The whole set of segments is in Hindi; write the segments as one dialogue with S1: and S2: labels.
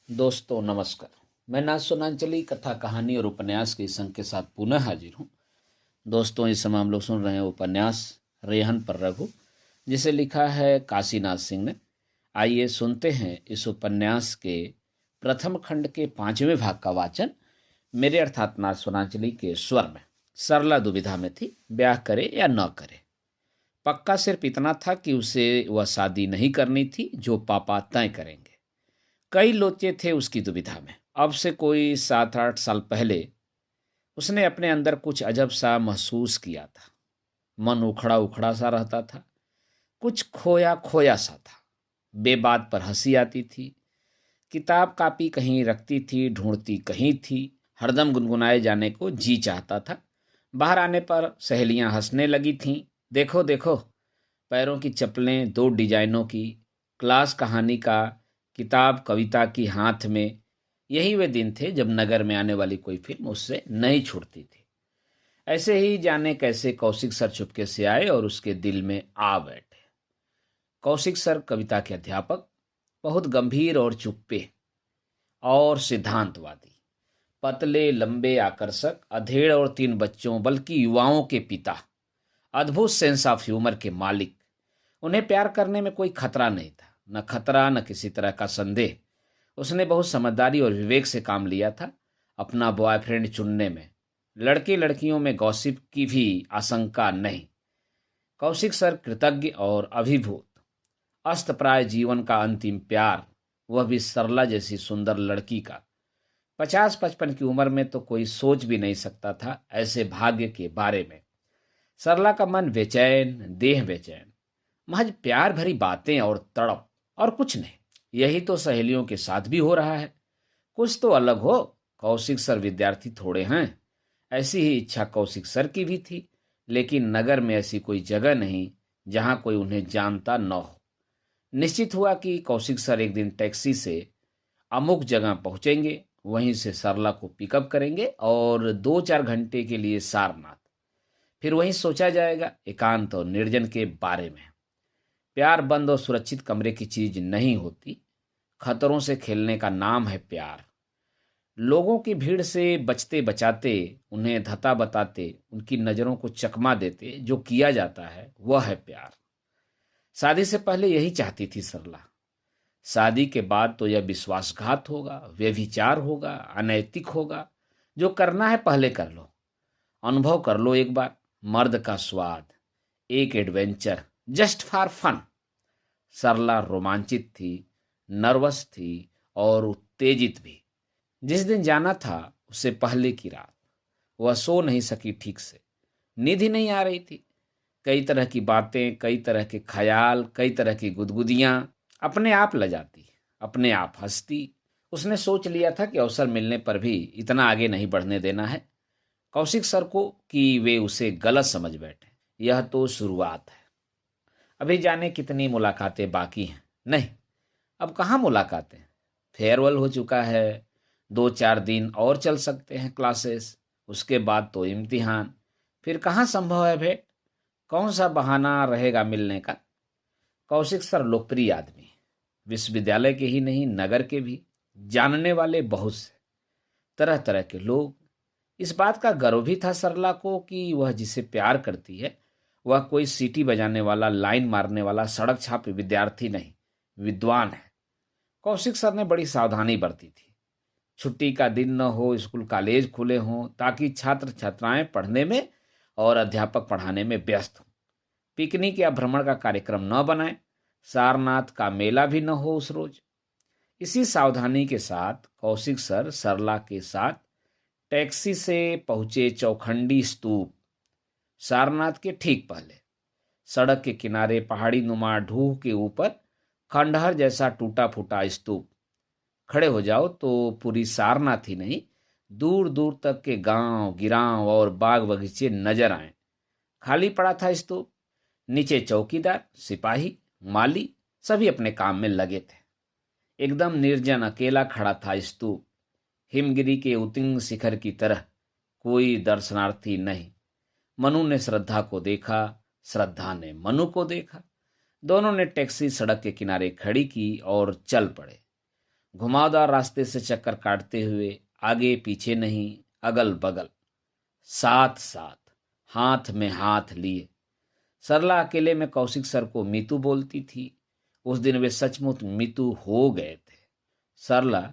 S1: दोस्तों नमस्कार। मैं नाथ सोनांचली कथा कहानी और उपन्यास के संग के साथ पुनः हाजिर हूँ। दोस्तों इस समय हम लोग सुन रहे हैं उपन्यास रेहन पर रघु, जिसे लिखा है काशीनाथ सिंह ने। आइए सुनते हैं इस उपन्यास के प्रथम खंड के 5वें भाग का वाचन मेरे अर्थात नाथ सोनांचली के स्वर में। सरला दुविधा में थी, ब्याह करे या न करे। पक्का सिर्फ इतना था कि उसे वह शादी नहीं करनी थी जो पापा तय करेंगे। कई लोचे थे उसकी दुविधा में। अब से कोई 7-8 साल पहले उसने अपने अंदर कुछ अजब सा महसूस किया था। मन उखड़ा उखड़ा सा रहता था, कुछ खोया खोया सा था। बेबात पर हंसी आती थी। किताब कापी कहीं रखती थी, ढूंढती कहीं थी। हरदम गुनगुनाए जाने को जी चाहता था। बाहर आने पर सहेलियां हंसने लगी थीं। देखो देखो, पैरों की चप्पलें 2 डिजाइनों की, क्लास कहानी का किताब कविता की हाथ में। यही वे दिन थे जब नगर में आने वाली कोई फिल्म उससे नहीं छूटती थी। ऐसे ही जाने कैसे कौशिक सर चुपके से आए और उसके दिल में आ बैठे। कौशिक सर कविता के अध्यापक, बहुत गंभीर और चुप्पे और सिद्धांतवादी, पतले लंबे आकर्षक, अधेड़ और 3 बच्चों बल्कि युवाओं के पिता, अद्भुत सेंस ऑफ ह्यूमर के मालिक। उन्हें प्यार करने में कोई खतरा नहीं था, न खतरा न किसी तरह का संदेह। उसने बहुत समझदारी और विवेक से काम लिया था अपना बॉयफ्रेंड चुनने में। लड़के लड़कियों में गॉसिप की भी आशंका नहीं। कौशिक सर कृतज्ञ और अभिभूत। अस्तप्राय जीवन का अंतिम प्यार, वह भी सरला जैसी सुंदर लड़की का। 50-55 की उम्र में तो कोई सोच भी नहीं सकता था ऐसे भाग्य के बारे में। सरला का मन बेचैन, देह बेचैन। महज प्यार भरी बातें और तड़प, और कुछ नहीं। यही तो सहेलियों के साथ भी हो रहा है। कुछ तो अलग हो। कौशिक सर विद्यार्थी थोड़े हैं। ऐसी ही इच्छा कौशिक सर की भी थी, लेकिन नगर में ऐसी कोई जगह नहीं जहां कोई उन्हें जानता न हो। निश्चित हुआ कि कौशिक सर एक दिन टैक्सी से अमुक जगह पहुंचेंगे, वहीं से सरला को पिकअप करेंगे और 2-4 घंटे के लिए सारनाथ। फिर वहीं सोचा जाएगा एकांत और निर्जन के बारे में। प्यार बंद और सुरक्षित कमरे की चीज नहीं होती। खतरों से खेलने का नाम है प्यार। लोगों की भीड़ से बचते बचाते, उन्हें धता बताते, उनकी नजरों को चकमा देते जो किया जाता है वह है प्यार। शादी से पहले यही चाहती थी सरला। शादी के बाद तो यह विश्वासघात होगा, व्यभिचार होगा, अनैतिक होगा। जो करना है पहले कर लो, अनुभव कर लो एक बार। मर्द का स्वाद, एक एडवेंचर, जस्ट फॉर फन। सरला रोमांचित थी, नर्वस थी और उत्तेजित भी। जिस दिन जाना था उससे पहले की रात वह सो नहीं सकी ठीक से। नींद ही नहीं आ रही थी। कई तरह की बातें, कई तरह के ख्याल, कई तरह की गुदगुदियां। अपने आप लजाती, अपने आप हंसती। उसने सोच लिया था कि अवसर मिलने पर भी इतना आगे नहीं बढ़ने देना है कौशिक सर को कि वे उसे गलत समझ बैठे। यह तो शुरुआत है। अभी जाने कितनी मुलाकातें बाकी हैं। नहीं, अब कहाँ मुलाकातें। फेयरवेल हो चुका है। 2-4 दिन और चल सकते हैं क्लासेस, उसके बाद तो इम्तिहान। फिर कहाँ संभव है भेंट। कौन सा बहाना रहेगा मिलने का। कौशिक सर लोकप्रिय आदमी, विश्वविद्यालय के ही नहीं नगर के भी। जानने वाले बहुत से, तरह तरह के लोग। इस बात का गर्व भी था सरला को कि वह जिसे प्यार करती है वह कोई सीटी बजाने वाला, लाइन मारने वाला, सड़क छाप विद्यार्थी नहीं, विद्वान है। कौशिक सर ने बड़ी सावधानी बरती थी। छुट्टी का दिन न हो, स्कूल कॉलेज खुले हों, ताकि छात्र छात्राएं पढ़ने में और अध्यापक पढ़ाने में व्यस्त हों। पिकनिक या भ्रमण का कार्यक्रम न बनाएं। सारनाथ का मेला भी न हो उस रोज। इसी सावधानी के साथ कौशिक सर सरला के साथ टैक्सी से पहुंचे चौखंडी स्तूप। सारनाथ के ठीक पहले, सड़क के किनारे पहाड़ी नुमा ढूह के ऊपर खंडहर जैसा टूटा फूटा स्तूप। खड़े हो जाओ तो पूरी सारनाथ ही नहीं, दूर दूर तक के गांव गिरांव और बाग बगीचे नजर आए। खाली पड़ा था स्तूप। नीचे चौकीदार, सिपाही, माली सभी अपने काम में लगे थे। एकदम निर्जन अकेला खड़ा था स्तूप, हिमगिरी के उत्तुंग शिखर की तरह। कोई दर्शनार्थी नहीं। मनु ने श्रद्धा को देखा, श्रद्धा ने मनु को देखा। दोनों ने टैक्सी सड़क के किनारे खड़ी की और चल पड़े। घुमावदार रास्ते से चक्कर काटते हुए, आगे पीछे नहीं, अगल बगल, साथ साथ, हाथ में हाथ लिए। सरला अकेले में कौशिक सर को मीतू बोलती थी। उस दिन वे सचमुच मीतू हो गए थे। सरला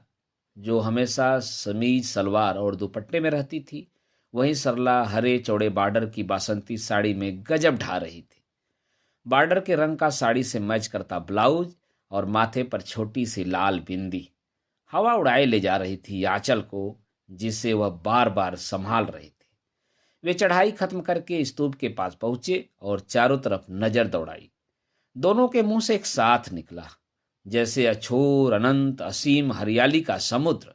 S1: जो हमेशा समीज सलवार और दुपट्टे में रहती थी, वहीं सरला हरे चौड़े बॉर्डर की बासंती साड़ी में गजब ढा रही थी। बॉर्डर के रंग का साड़ी से मैच करता ब्लाउज और माथे पर छोटी सी लाल बिंदी हवा उड़ाए ले जा रही थी आंचल को, जिसे वह बार बार संभाल रही थी। वे चढ़ाई खत्म करके स्तूप के पास पहुंचे और चारों तरफ नजर दौड़ाई। दोनों के मुंह से एक साथ निकला, जैसे अछोर अनंत असीम हरियाली का समुद्र,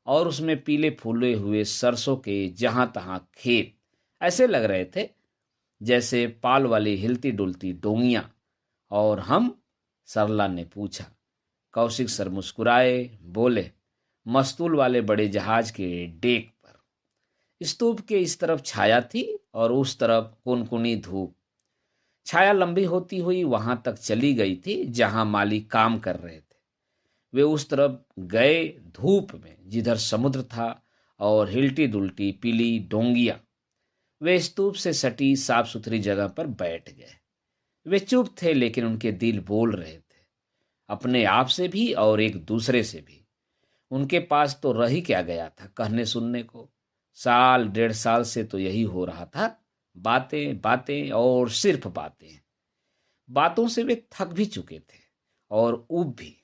S1: और उसमें पीले फूले हुए सरसों के जहां तहां खेत ऐसे लग रहे थे जैसे पाल वाली हिलती डुलती डोंगियां। और हम? सरला ने पूछा। कौशिक सर मुस्कुराए, बोले, मस्तूल वाले बड़े जहाज के डेक पर। स्तूप के इस तरफ छाया थी और उस तरफ कुनकुनी धूप। छाया लंबी होती हुई वहां तक चली गई थी जहां माली काम कर रहे थे। वे उस तरफ गए धूप में जिधर समुद्र था और हिलती डुलती पीली डोंगियां। वे स्तूप से सटी साफ सुथरी जगह पर बैठ गए। वे चुप थे, लेकिन उनके दिल बोल रहे थे, अपने आप से भी और एक दूसरे से भी। उनके पास तो रह ही क्या गया था कहने सुनने को। साल डेढ़ साल से तो यही हो रहा था, बातें बातें और सिर्फ बातें। बातों से वे थक भी चुके थे और ऊब भी।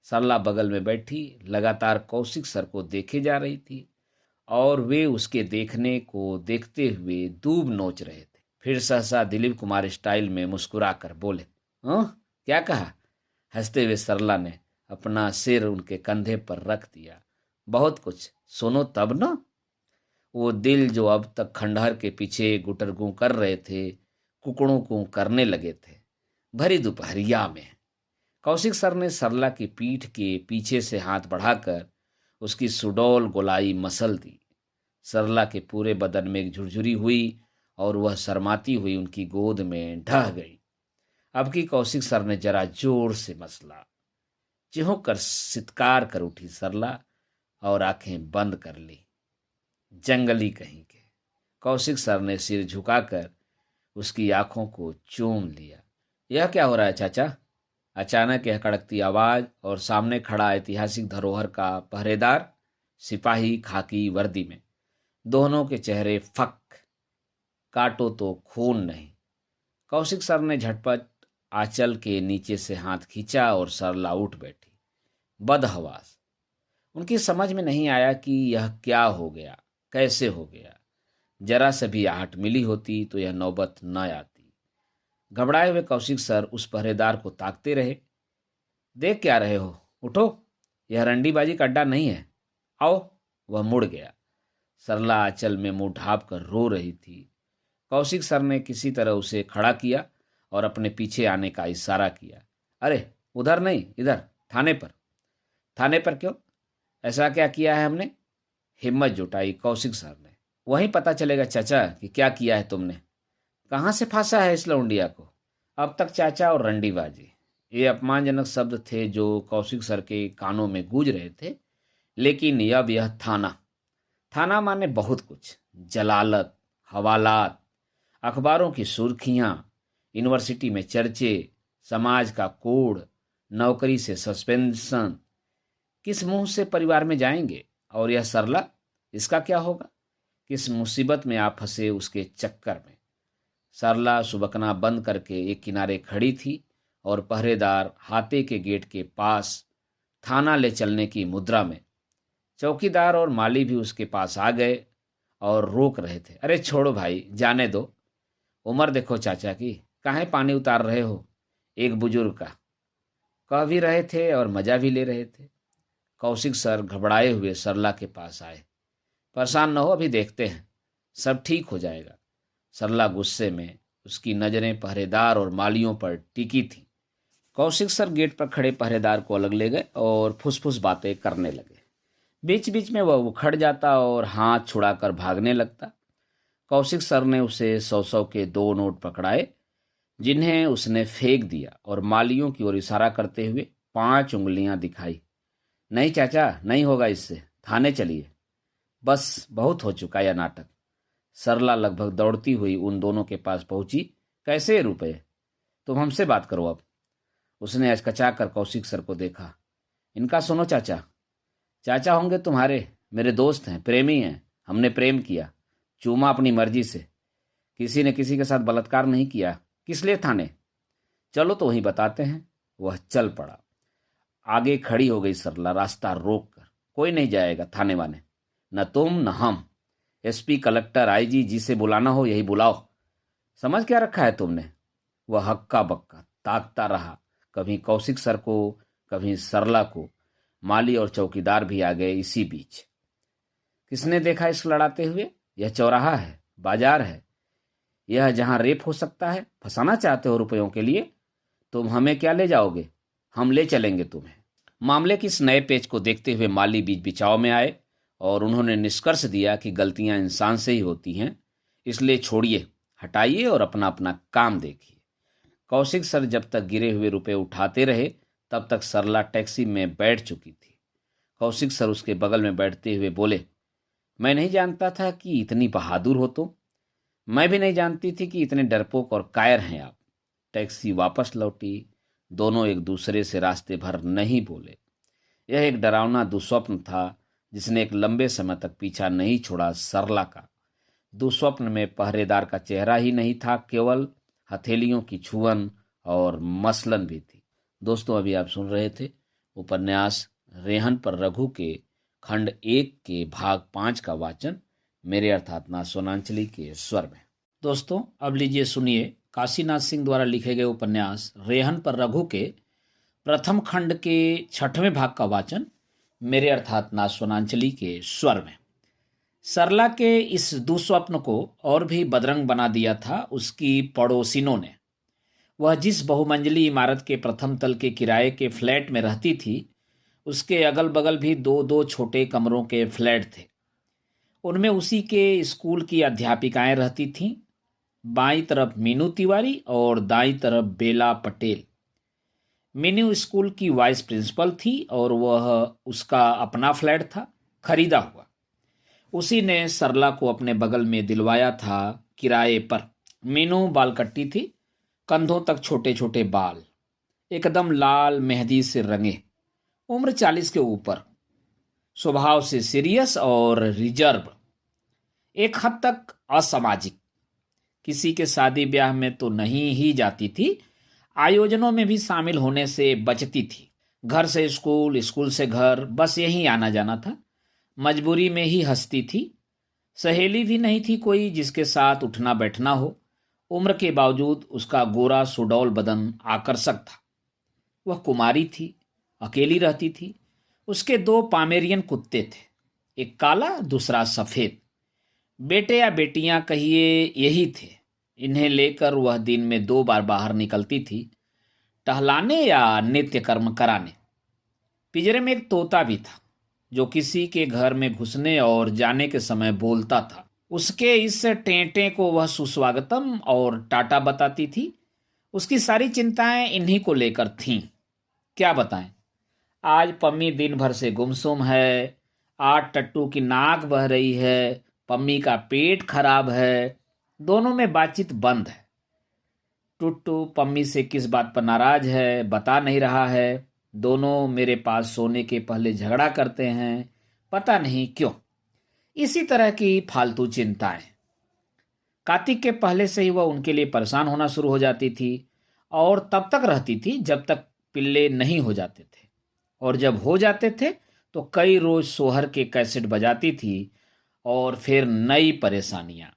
S1: सरला बगल में बैठी लगातार कौशिक सर को देखे जा रही थी और वे उसके देखने को देखते हुए दूब नोच रहे थे। फिर सहसा दिलीप कुमार स्टाइल में मुस्कुरा कर बोले, हाँ क्या कहा? हंसते हुए सरला ने अपना सिर उनके कंधे पर रख दिया। बहुत कुछ, सुनो तब ना। वो दिल जो अब तक खंडहर के पीछे गुटरगू कर रहे थे, कुकड़ों को करने लगे थे भरी दोपहरिया में। कौशिक सर ने सरला की पीठ के पीछे से हाथ बढ़ाकर उसकी सुडौल गोलाई मसल दी। सरला के पूरे बदन में एक झुरझुरी हुई और वह शर्माती हुई उनकी गोद में ढह गई। अब की कौशिक सर ने जरा जोर से मसला। चिहुक कर सित्कार कर उठी सरला और आंखें बंद कर ली। जंगली कहीं के। कौशिक सर ने सिर झुकाकर उसकी आंखों को चूम लिया। यह क्या हो रहा है चाचा? अचानक यह कड़कती आवाज और सामने खड़ा ऐतिहासिक धरोहर का पहरेदार सिपाही खाकी वर्दी में। दोनों के चेहरे फक, काटो तो खून नहीं। कौशिक सर ने झटपट आंचल के नीचे से हाथ खींचा और सरला उठ बैठी, बदहवास। उनकी समझ में नहीं आया कि यह क्या हो गया, कैसे हो गया। जरा से भी आहट मिली होती तो यह नौबत न आती। घबराए हुए कौशिक सर उस पहरेदार को ताकते रहे। देख क्या रहे हो, उठो, यह रंडीबाजी का अड्डा नहीं है, आओ। वह मुड़ गया। सरला आंचल में मुंह ढांप कर रो रही थी। कौशिक सर ने किसी तरह उसे खड़ा किया और अपने पीछे आने का इशारा किया। अरे उधर नहीं, इधर, थाने पर। थाने पर क्यों? ऐसा क्या किया है हमने? हिम्मत जुटाई कौशिक सर ने। वहीं पता चलेगा चाचा कि क्या किया है तुमने। कहाँ से फांसा है इस लौंडिया को? अब तक चाचा और रंडीबाजी, ये अपमानजनक शब्द थे जो कौशिक सर के कानों में गूंज रहे थे। लेकिन अब यह थाना। थाना माने बहुत कुछ, जलालत, हवालात, अखबारों की सुर्खियां, यूनिवर्सिटी में चर्चे, समाज का कोड, नौकरी से सस्पेंशन। किस मुंह से परिवार में जाएंगे? और यह सरला, इसका क्या होगा? किस मुसीबत में आप फंसे उसके चक्कर में। सरला सुबकना बंद करके एक किनारे खड़ी थी और पहरेदार हाथे के गेट के पास थाना ले चलने की मुद्रा में। चौकीदार और माली भी उसके पास आ गए और रोक रहे थे। अरे छोड़ो भाई, जाने दो, उम्र देखो चाचा की, काहे पानी उतार रहे हो? एक बुजुर्ग का कह भी रहे थे और मजा भी ले रहे थे। कौशिक सर घबराए हुए सरला के पास आए। परेशान न हो, अभी देखते हैं, सब ठीक हो जाएगा। सरला गुस्से में, उसकी नजरें पहरेदार और मालियों पर टिकी थी। कौशिक सर गेट पर खड़े पहरेदार को अलग ले गए और फुसफुस बातें करने लगे। बीच बीच में वह उखड़ जाता और हाथ छुड़ाकर भागने लगता। कौशिक सर ने उसे 100-100 के 2 नोट पकड़ाए, जिन्हें उसने फेंक दिया और मालियों की ओर इशारा करते हुए 5 उंगलियां दिखाई। नहीं चाचा, नहीं होगा इससे, थाने चलिए। बस बहुत हो चुका यह नाटक। सरला लगभग दौड़ती हुई उन दोनों के पास पहुंची। कैसे रुपए? तुम हमसे बात करो अब। उसने अचकचा कर कौशिक सर को देखा। इनका सुनो चाचा। चाचा होंगे तुम्हारे, मेरे दोस्त हैं, प्रेमी हैं। हमने प्रेम किया, चूमा अपनी मर्जी से। किसी ने किसी के साथ बलात्कार नहीं किया। किस लिए थाने? चलो तो वहीं बताते हैं। वह चल पड़ा। आगे खड़ी हो गई सरला रास्ता रोक कर। कोई नहीं जाएगा थाने वाने, न तुम न हम। एसपी, कलेक्टर, आईजी, जिसे बुलाना हो यही बुलाओ। समझ क्या रखा है तुमने? वह हक्का बक्का ताकता रहा, कभी कौशिक सर को, कभी सरला को। माली और चौकीदार भी आ गए इसी बीच। किसने देखा इसको लड़ाते हुए? यह चौराहा है, बाजार है, यह जहां रेप हो सकता है। फंसाना चाहते हो रुपयों के लिए? तुम हमें क्या ले जाओगे? हम ले चलेंगे तुम्हें। मामले के इस नए पेच को देखते हुए माली बीच बिचाव में आए और उन्होंने निष्कर्ष दिया कि गलतियां इंसान से ही होती हैं, इसलिए छोड़िए, हटाइए और अपना अपना काम देखिए। कौशिक सर जब तक गिरे हुए रुपए उठाते रहे, तब तक सरला टैक्सी में बैठ चुकी थी। कौशिक सर उसके बगल में बैठते हुए बोले, मैं नहीं जानता था कि इतनी बहादुर हो तुम। मैं भी नहीं जानती थी कि इतने डरपोक और कायर हैं आप। टैक्सी वापस लौटी। दोनों एक दूसरे से रास्ते भर नहीं बोले। यह एक डरावना दुस्वप्न था जिसने एक लंबे समय तक पीछा नहीं छोड़ा सरला का। दुस्वप्न में पहरेदार का चेहरा ही नहीं था, केवल हथेलियों की छुअन और मसलन भी थी। दोस्तों, अभी आप सुन रहे थे उपन्यास रेहन पर रघु के खंड 1 के भाग 5 का वाचन मेरे अर्थात ना सोनांचली के स्वर में। दोस्तों, अब लीजिए सुनिए काशीनाथ सिंह द्वारा लिखे गए उपन्यास रेहन पर रघु के प्रथम खंड के 6वें भाग का वाचन मेरे अर्थात ना सोनांचली के स्वर में। सरला के इस दुस्वप्न को और भी बदरंग बना दिया था उसकी पड़ोसिनों ने। वह जिस बहुमंजिली इमारत के प्रथम तल के किराए के फ्लैट में रहती थी, उसके अगल बगल भी दो दो छोटे कमरों के फ्लैट थे। उनमें उसी के स्कूल की अध्यापिकाएं रहती थीं। बाईं तरफ मीनू तिवारी और दाईं तरफ बेला पटेल। मीनू स्कूल की वाइस प्रिंसिपल थी और वह उसका अपना फ्लैट था, खरीदा हुआ। उसी ने सरला को अपने बगल में दिलवाया था किराए पर। मीनू बालकट्टी थी, कंधों तक छोटे छोटे बाल, एकदम लाल मेहंदी से रंगे, उम्र 40 के ऊपर, स्वभाव से सीरियस और रिजर्व, एक हद तक असामाजिक। किसी के शादी ब्याह में तो नहीं ही जाती थी, आयोजनों में भी शामिल होने से बचती थी। घर से स्कूल, स्कूल से घर, बस यही आना जाना था। मजबूरी में ही हंसती थी। सहेली भी नहीं थी कोई जिसके साथ उठना बैठना हो। उम्र के बावजूद उसका गोरा सुडौल बदन आकर्षक था। वह कुमारी थी, अकेली रहती थी। उसके 2 पामेरियन कुत्ते थे, एक काला दूसरा सफेद। बेटे या बेटियां कहिए यही थे। इन्हें लेकर वह दिन में 2 बार बाहर निकलती थी, टहलाने या नित्य कर्म कराने। पिंजरे में एक तोता भी था जो किसी के घर में घुसने और जाने के समय बोलता था। उसके इस टेंटे को वह सुस्वागतम और टाटा बताती थी। उसकी सारी चिंताएं इन्हीं को लेकर थीं। क्या बताएं, आज पम्मी दिन भर से गुमसुम है, आज टट्टू की नाक बह रही है, पम्मी का पेट खराब है। दोनों में बातचीत बंद है। टुट्टू पम्मी से किस बात पर नाराज है बता नहीं रहा है। दोनों मेरे पास सोने के पहले झगड़ा करते हैं, पता नहीं क्यों। इसी तरह की फालतू चिंताएं। कार्तिक के पहले से ही वह उनके लिए परेशान होना शुरू हो जाती थी और तब तक रहती थी जब तक पिल्ले नहीं हो जाते थे, और जब हो जाते थे तो कई रोज सोहर के कैसेट बजाती थी और फिर नई परेशानियां।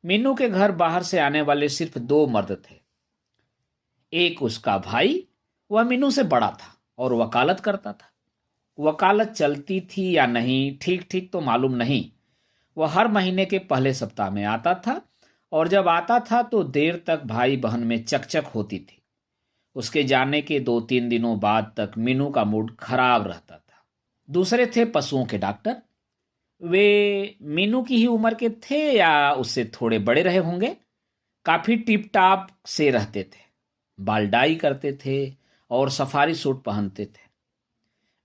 S1: मीनू के घर बाहर से आने वाले सिर्फ 2 मर्द थे। एक उसका भाई, वह मीनू से बड़ा था और वकालत करता था। वकालत चलती थी या नहीं ठीक ठीक तो मालूम नहीं। वह हर महीने के पहले सप्ताह में आता था और जब आता था तो देर तक भाई बहन में चकचक होती थी। उसके जाने के 2-3 दिनों बाद तक मीनू का मूड खराब रहता था। दूसरे थे पशुओं के डॉक्टर। वे मीनू की ही उम्र के थे या उससे थोड़े बड़े रहे होंगे। काफी टिप टाप से रहते थे, बाल डाई करते थे और सफारी सूट पहनते थे।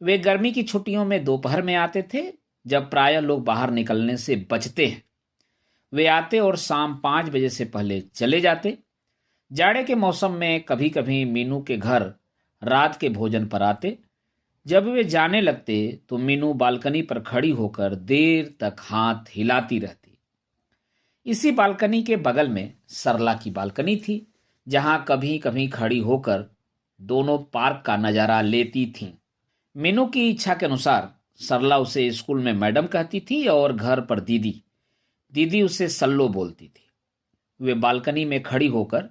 S1: वे गर्मी की छुट्टियों में दोपहर में आते थे, जब प्रायः लोग बाहर निकलने से बचते हैं। वे आते और शाम 5 बजे से पहले चले जाते। जाड़े के मौसम में कभी कभी मीनू के घर रात के भोजन पर आते। जब वे जाने लगते तो मीनू बालकनी पर खड़ी होकर देर तक हाथ हिलाती रहती। इसी बालकनी के बगल में सरला की बालकनी थी, जहां कभी कभी खड़ी होकर दोनों पार्क का नजारा लेती थीं। मीनू की इच्छा के अनुसार सरला उसे स्कूल में मैडम कहती थी और घर पर दीदी। दीदी उसे सल्लो बोलती थी। वे बालकनी में खड़ी होकर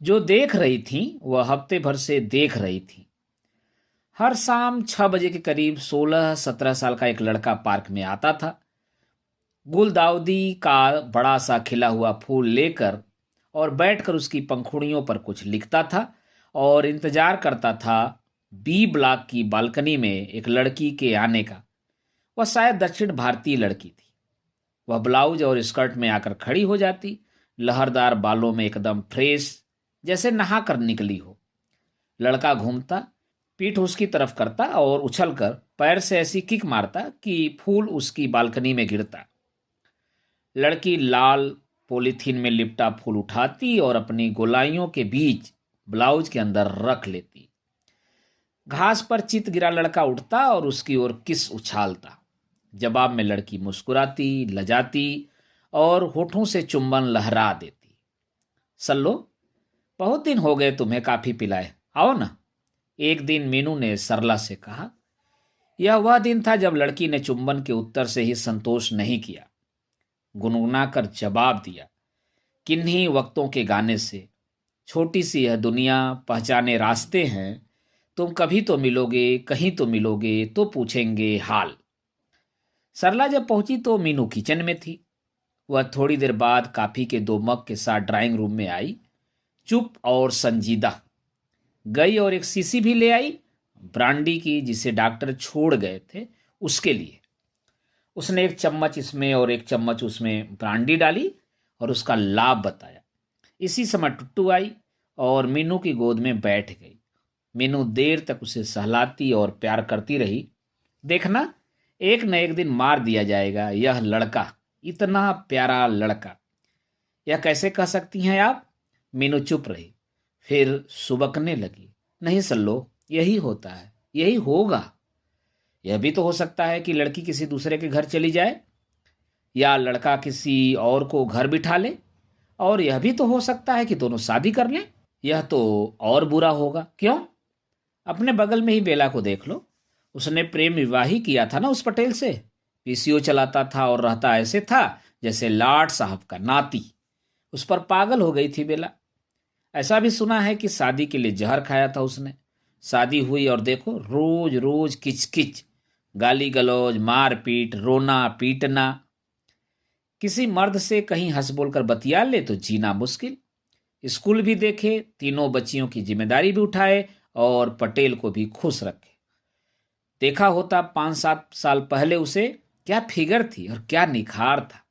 S1: जो देख रही थीं वह हफ्ते भर से देख रही थीं। हर शाम 6 बजे के करीब 16-17 साल का एक लड़का पार्क में आता था, गुलदाउदी का बड़ा सा खिला हुआ फूल लेकर, और बैठकर उसकी पंखुड़ियों पर कुछ लिखता था और इंतजार करता था बी ब्लॉक की बालकनी में एक लड़की के आने का। वह शायद दक्षिण भारतीय लड़की थी। वह ब्लाउज और स्कर्ट में आकर खड़ी हो जाती, लहरदार बालों में एकदम फ्रेश, जैसे नहा कर निकली हो। लड़का घूमता, पीठ उसकी तरफ करता और उछलकर पैर से ऐसी किक मारता कि फूल उसकी बालकनी में गिरता। लड़की लाल पॉलीथीन में लिपटा फूल उठाती और अपनी गोलाइयों के बीच ब्लाउज के अंदर रख लेती। घास पर चित गिरा लड़का उठता और उसकी ओर किस उछालता। जवाब में लड़की मुस्कुराती, लजाती और होठों से चुंबन लहरा देती। सल्लो, बहुत दिन हो गए तुम्हें कॉफी पिलाए, आओ ना, एक दिन मीनू ने सरला से कहा। यह वह दिन था जब लड़की ने चुंबन के उत्तर से ही संतोष नहीं किया। गुनगुना कर जवाब दिया, किन्हीं वक्तों के गाने से, छोटी सी यह दुनिया, पहचाने रास्ते हैं, तुम कभी तो मिलोगे, कहीं तो मिलोगे, तो पूछेंगे हाल। सरला जब पहुंची तो मीनू किचन में थी। वह थोड़ी देर बाद कॉफी के 2 मग के साथ ड्राइंग रूम में आई, चुप और संजीदा। गई और एक शीशी भी ले आई, ब्रांडी की, जिसे डॉक्टर छोड़ गए थे उसके लिए। उसने एक चम्मच इसमें और एक चम्मच उसमें ब्रांडी डाली और उसका लाभ बताया। इसी समय टुट्टू आई और मीनू की गोद में बैठ गई। मीनू देर तक उसे सहलाती और प्यार करती रही। देखना, एक न एक दिन मार दिया जाएगा यह लड़का, इतना प्यारा लड़का। यह कैसे कह सकती हैं आप? मीनू चुप रही, फिर सुबकने लगी। नहीं सल्लो, यही होता है, यही होगा। यह भी तो हो सकता है कि लड़की किसी दूसरे के घर चली जाए, या लड़का किसी और को घर बिठा ले, और यह भी तो हो सकता है कि दोनों शादी कर लें। यह तो और बुरा होगा। क्यों? अपने बगल में ही बेला को देख लो। उसने प्रेम विवाह ही किया था ना उस पटेल से। पीसीओ चलाता था और रहता ऐसे था जैसे लाट साहब का नाती। उस पर पागल हो गई थी बेला। ऐसा भी सुना है कि शादी के लिए जहर खाया था उसने। शादी हुई और देखो, रोज रोज किचकिच, गाली गलौज, मारपीट, रोना पीटना। किसी मर्द से कहीं हंस बोलकर बतिया ले तो जीना मुश्किल। स्कूल भी देखे, तीनों बच्चियों की जिम्मेदारी भी उठाए और पटेल को भी खुश रखे। देखा होता 5-7 साल पहले उसे, क्या फिगर थी और क्या निखार था।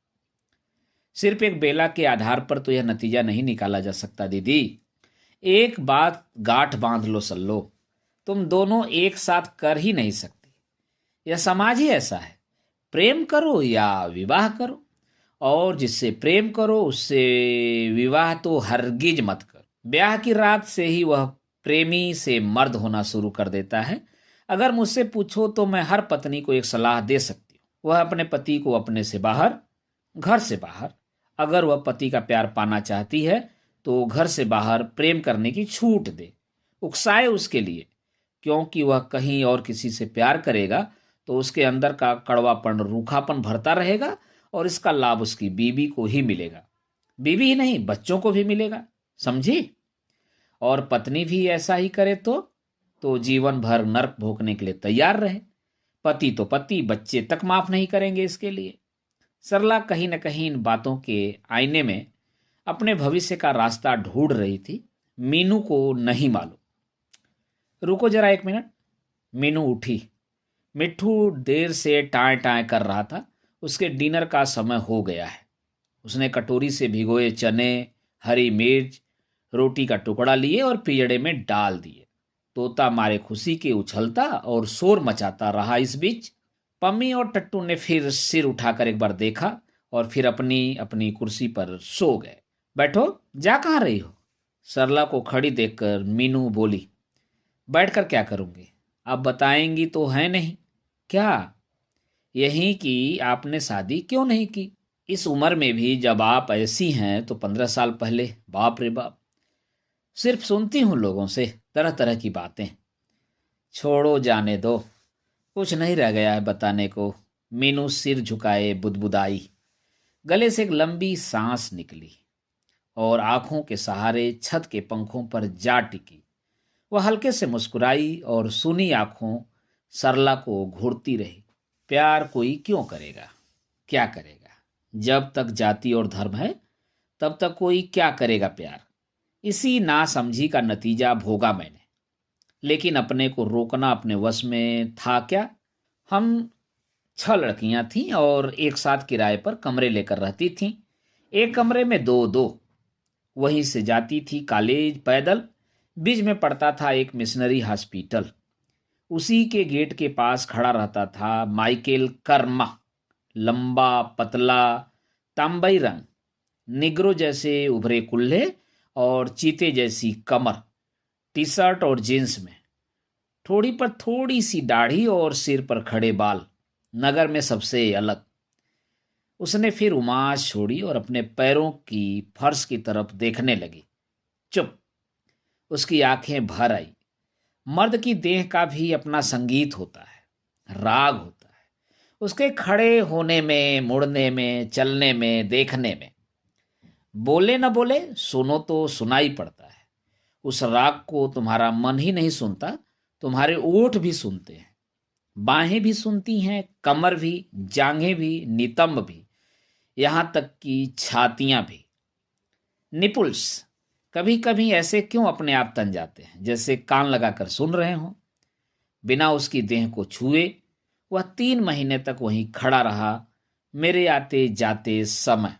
S1: सिर्फ एक बेला के आधार पर तो यह नतीजा नहीं निकाला जा सकता दीदी। एक बात गांठ बांध लो सल्लो, तुम दोनों एक साथ कर ही नहीं सकती। यह समाज ही ऐसा है। प्रेम करो या विवाह करो, और जिससे प्रेम करो उससे विवाह तो हरगिज मत करो। ब्याह की रात से ही वह प्रेमी से मर्द होना शुरू कर देता है। अगर मुझसे पूछो तो मैं हर पत्नी को एक सलाह दे सकती हूँ। वह अपने पति को अपने से बाहर, घर से बाहर, अगर वह पति का प्यार पाना चाहती है तो घर से बाहर प्रेम करने की छूट दे, उकसाए उसके लिए। क्योंकि वह कहीं और किसी से प्यार करेगा तो उसके अंदर का कड़वापन, रूखापन भरता रहेगा और इसका लाभ उसकी बीवी को ही मिलेगा। बीवी ही नहीं, बच्चों को भी मिलेगा, समझी? और पत्नी भी ऐसा ही करे तो जीवन भर नरक भोगने के लिए तैयार रहे। पति तो पति, बच्चे तक माफ नहीं करेंगे इसके लिए। सरला कहीं न कहीं इन बातों के आईने में अपने भविष्य का रास्ता ढूंढ रही थी। मीनू को नहीं मालूम। रुको जरा 1 मिनट। मीनू उठी। मिट्ठू देर से टाए टाए कर रहा था। उसके डिनर का समय हो गया है। उसने कटोरी से भिगोए चने, हरी मिर्च, रोटी का टुकड़ा लिए और पियड़े में डाल दिए। तोता मारे खुशी के उछलता और शोर मचाता रहा। इस बीच पम्मी और टट्टू ने फिर सिर उठाकर एक बार देखा और फिर अपनी अपनी कुर्सी पर सो गए। बैठो, जा कहाँ रही हो? सरला को खड़ी देखकर मीनू बोली। बैठकर क्या करूंगी? आप बताएंगी तो है नहीं। क्या? यही कि आपने शादी क्यों नहीं की? इस उम्र में भी जब आप ऐसी हैं तो 15 साल पहले, बाप रे बाप। सिर्फ सुनती हूँ लोगों से तरह तरह की बातें। छोड़ो, जाने दो, कुछ नहीं रह गया है बताने को। मीनू सिर झुकाए बुदबुदाई। गले से एक लंबी सांस निकली और आंखों के सहारे छत के पंखों पर जा टिकी। वह हल्के से मुस्कुराई और सुनी आंखों सरला को घूरती रही। प्यार कोई क्यों करेगा? क्या करेगा? जब तक जाति और धर्म है तब तक कोई क्या करेगा प्यार? इसी नासमझी का नतीजा भोगा मैंने। लेकिन अपने को रोकना अपने वश में था क्या? हम 6 लड़कियां थीं और एक साथ किराए पर कमरे लेकर रहती थीं। एक कमरे में दो दो। वहीं से जाती थी कॉलेज पैदल। बीच में पड़ता था एक मिशनरी हॉस्पिटल। उसी के गेट के पास खड़ा रहता था माइकेल कर्मा। लंबा पतला, तांबई रंग, निग्रो जैसे उभरे कुल्हे और चीते जैसी कमर, टी शर्ट और जींस में, थोड़ी पर थोड़ी सी दाढ़ी और सिर पर खड़े बाल, नगर में सबसे अलग। उसने फिर उमाश छोड़ी और अपने पैरों की फर्श की तरफ देखने लगी। चुप। उसकी आंखें भर आई। मर्द की देह का भी अपना संगीत होता है, राग होता है, उसके खड़े होने में, मुड़ने में, चलने में, देखने में। बोले न बोले, सुनो तो सुनाई पड़ता है। उस राग को तुम्हारा मन ही नहीं सुनता, तुम्हारे ओठ भी सुनते हैं। बाहें भी सुनती हैं, कमर भी, जांघें भी, नितंब भी, यहां तक कि छातियां भी। निपुल्स कभी कभी ऐसे क्यों अपने आप तन जाते हैं, जैसे कान लगाकर सुन रहे हों। बिना उसकी देह को छुए वह 3 महीने तक वहीं खड़ा रहा, मेरे आते जाते समय।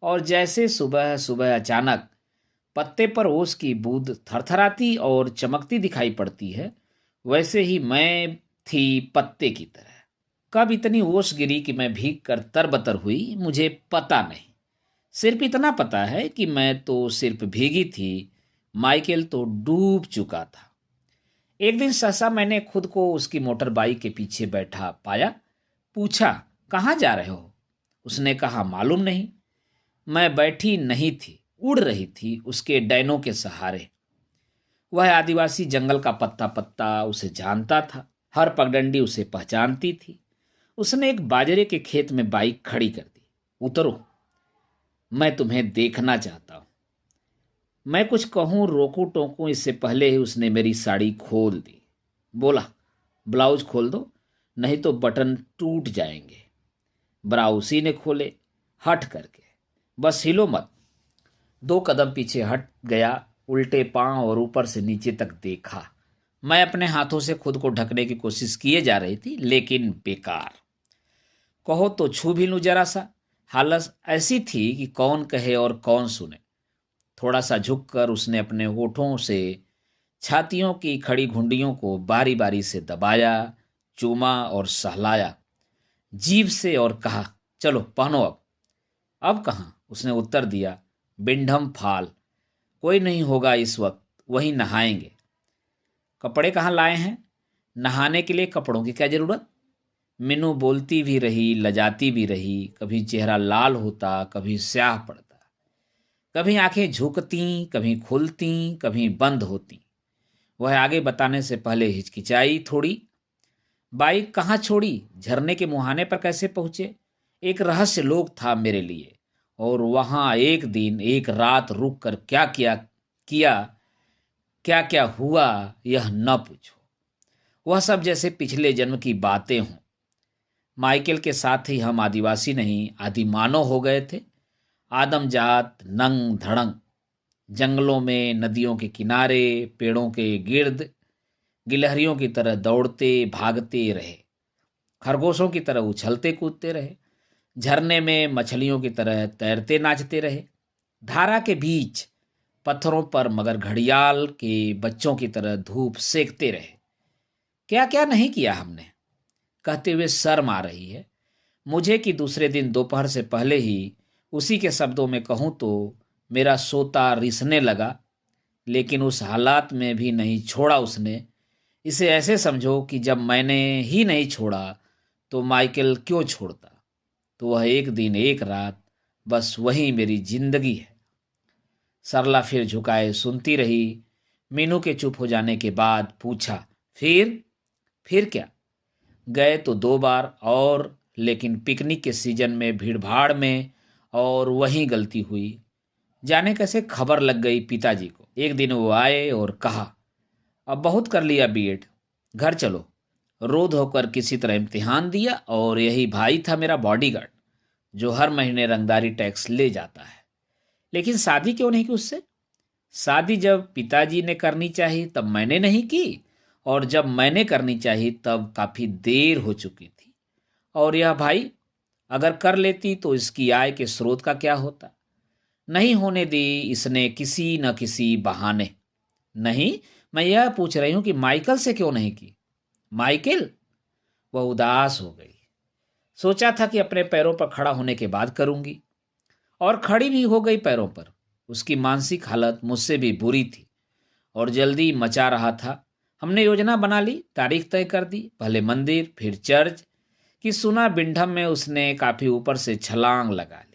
S1: और जैसे सुबह सुबह अचानक पत्ते पर ओस की बूंद थरथराती और चमकती दिखाई पड़ती है, वैसे ही मैं थी पत्ते की तरह। कब इतनी ओस गिरी कि मैं भीग कर तरबतर हुई, मुझे पता नहीं। सिर्फ इतना पता है कि मैं तो सिर्फ भीगी थी, माइकेल तो डूब चुका था। एक दिन सहसा मैंने खुद को उसकी मोटर बाइक के पीछे बैठा पाया। पूछा, कहाँ जा रहे हो? उसने कहा, मालूम नहीं। मैं बैठी नहीं थी, उड़ रही थी उसके डैनों के सहारे। वह आदिवासी जंगल का पत्ता पत्ता उसे जानता था, हर पगडंडी उसे पहचानती थी। उसने एक बाजरे के खेत में बाइक खड़ी कर दी। उतरो, मैं तुम्हें देखना चाहता हूं। मैं कुछ कहूं, रोकू टोकूं, इससे पहले ही उसने मेरी साड़ी खोल दी। बोला, ब्लाउज खोल दो, नहीं तो बटन टूट जाएंगे। ब्राउ उसी ने खोले, हट करके। बस हिलो मत। 2 कदम पीछे हट गया, उल्टे पांव और ऊपर से नीचे तक देखा। मैं अपने हाथों से खुद को ढकने की कोशिश किए जा रही थी, लेकिन बेकार। कहो तो छू भी लूं जरा सा। हालत ऐसी थी कि कौन कहे और कौन सुने। थोड़ा सा झुककर उसने अपने होठों से छातियों की खड़ी घुंडियों को बारी बारी से दबाया, चूमा और सहलाया जीभ से और कहा, चलो पहनो अब। अब कहाँ? उसने उत्तर दिया, बिंढम फाल। कोई नहीं होगा इस वक्त, वहीं नहाएंगे। कपड़े कहाँ लाए हैं? नहाने के लिए कपड़ों की क्या जरूरत? मीनू बोलती भी रही, लजाती भी रही। कभी चेहरा लाल होता, कभी स्याह पड़ता, कभी आंखें झुकती, कभी खुलती, कभी बंद होती। वह आगे बताने से पहले हिचकिचाई थोड़ी। बाइक कहाँ छोड़ी? झरने के मुहाने पर कैसे पहुंचे? एक रहस्य लोक था मेरे लिए। और वहां एक दिन एक रात रुक कर क्या किया किया क्या क्या हुआ, यह न पूछो। वह सब जैसे पिछले जन्म की बातें हों। माइकेल के साथ ही हम आदिवासी नहीं, आदिमानव हो गए थे। आदम जात नंग धड़ंग, जंगलों में, नदियों के किनारे, पेड़ों के गिर्द गिलहरियों की तरह दौड़ते भागते रहे, खरगोशों की तरह उछलते कूदते रहे, झरने में मछलियों की तरह तैरते नाचते रहे। धारा के बीच पत्थरों पर मगर घड़ियाल के बच्चों की तरह धूप सेकते रहे। क्या क्या नहीं किया हमने, कहते हुए शर्म आ रही है मुझे कि दूसरे दिन दोपहर से पहले ही उसी के शब्दों में कहूं तो मेरा सोता रिसने लगा। लेकिन उस हालात में भी नहीं छोड़ा उसने। इसे ऐसे समझो कि जब मैंने ही नहीं छोड़ा तो माइकल क्यों छोड़ता। तो वह एक दिन एक रात, बस वही मेरी जिंदगी है। सरला फिर झुकाए सुनती रही। मीनू के चुप हो जाने के बाद पूछा, फिर क्या? गए तो 2 बार और, लेकिन पिकनिक के सीजन में भीड़ भाड़ में, और वही गलती हुई। जाने कैसे खबर लग गई पिताजी को। एक दिन वो आए और कहा, अब बहुत कर लिया बीएड, घर चलो। रो धोकर किसी तरह इम्तिहान दिया और यही भाई था मेरा बॉडीगार्ड, जो हर महीने रंगदारी टैक्स ले जाता है। लेकिन शादी क्यों नहीं की उससे? शादी जब पिताजी ने करनी चाहिए तब मैंने नहीं की, और जब मैंने करनी चाहिए तब काफी देर हो चुकी थी। और यह भाई, अगर कर लेती तो इसकी आय के स्रोत का क्या होता? नहीं होने दी इसने किसी न किसी बहाने। नहीं, मैं यह पूछ रही हूं कि माइकल से क्यों नहीं की? माइकल? वह उदास हो गई। सोचा था कि अपने पैरों पर खड़ा होने के बाद करूंगी, और खड़ी भी हो गई पैरों पर। उसकी मानसिक हालत मुझसे भी बुरी थी और जल्दी मचा रहा था। हमने योजना बना ली, तारीख तय कर दी, पहले मंदिर फिर चर्च। कि सुना बिंडम में उसने काफी ऊपर से छलांग लगा ली।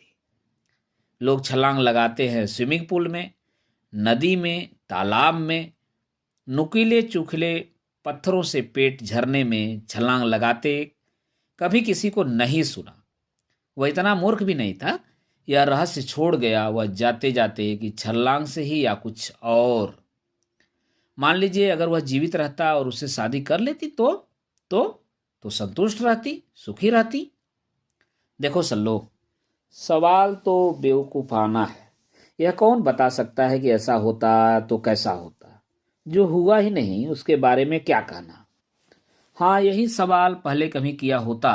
S1: लोग छलांग लगाते हैं स्विमिंग पूल में, नदी में, तालाब में, नुकीले चुखले पत्थरों से पेट झरने में छलांग लगाते कभी किसी को नहीं सुना। वह इतना मूर्ख भी नहीं था। यह रहस्य छोड़ गया वह जाते जाते कि छलांग से ही या कुछ और। मान लीजिए अगर वह जीवित रहता और उससे शादी कर लेती तो तो संतुष्ट रहती, सुखी रहती। देखो सल्लो, सवाल तो बेवकूफाना है। यह कौन बता सकता है कि ऐसा होता तो कैसा होता? जो हुआ ही नहीं उसके बारे में क्या कहना। हाँ, यही सवाल पहले कभी किया होता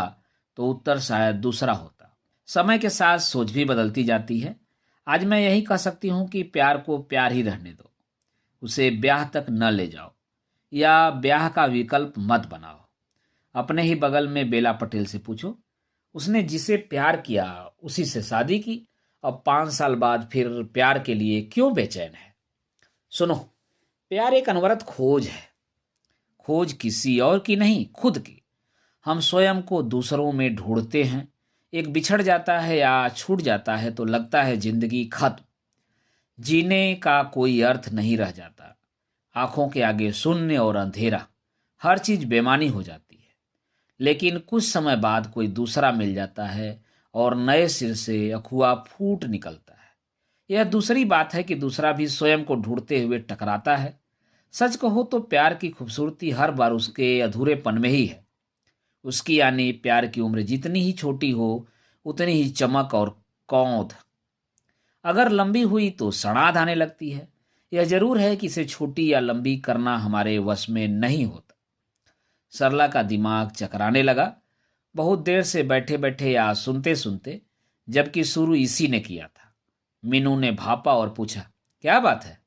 S1: तो उत्तर शायद दूसरा होता। समय के साथ सोच भी बदलती जाती है। आज मैं यही कह सकती हूँ कि प्यार को प्यार ही रहने दो। उसे ब्याह तक न ले जाओ, या ब्याह का विकल्प मत बनाओ। अपने ही बगल में बेला पटेल से पूछो, उसने जिसे प्यार किया उसी से शादी की। अब 5 साल बाद फिर प्यार के लिए क्यों बेचैन है? सुनो, प्यार एक अनवरत खोज है। खोज किसी और की नहीं, खुद की। हम स्वयं को दूसरों में ढूंढते हैं। एक बिछड़ जाता है या छूट जाता है तो लगता है जिंदगी खत्म, जीने का कोई अर्थ नहीं रह जाता। आंखों के आगे शून्य और अंधेरा, हर चीज बेमानी हो जाती है। लेकिन कुछ समय बाद कोई दूसरा मिल जाता है और नए सिर से अखुआ फूट निकलता है। यह दूसरी बात है कि दूसरा भी स्वयं को ढूंढते हुए टकराता है। सच कहो तो प्यार की खूबसूरती हर बार उसके अधूरेपन में ही है। उसकी यानी प्यार की उम्र जितनी ही छोटी हो उतनी ही चमक और कौंध। अगर लंबी हुई तो सड़ाध आने लगती है। यह जरूर है कि इसे छोटी या लंबी करना हमारे वश में नहीं होता। सरला का दिमाग चकराने लगा, बहुत देर से बैठे बैठे या सुनते सुनते, जबकि शुरू इसी ने किया था। मीनू ने भापा और पूछा, क्या बात है,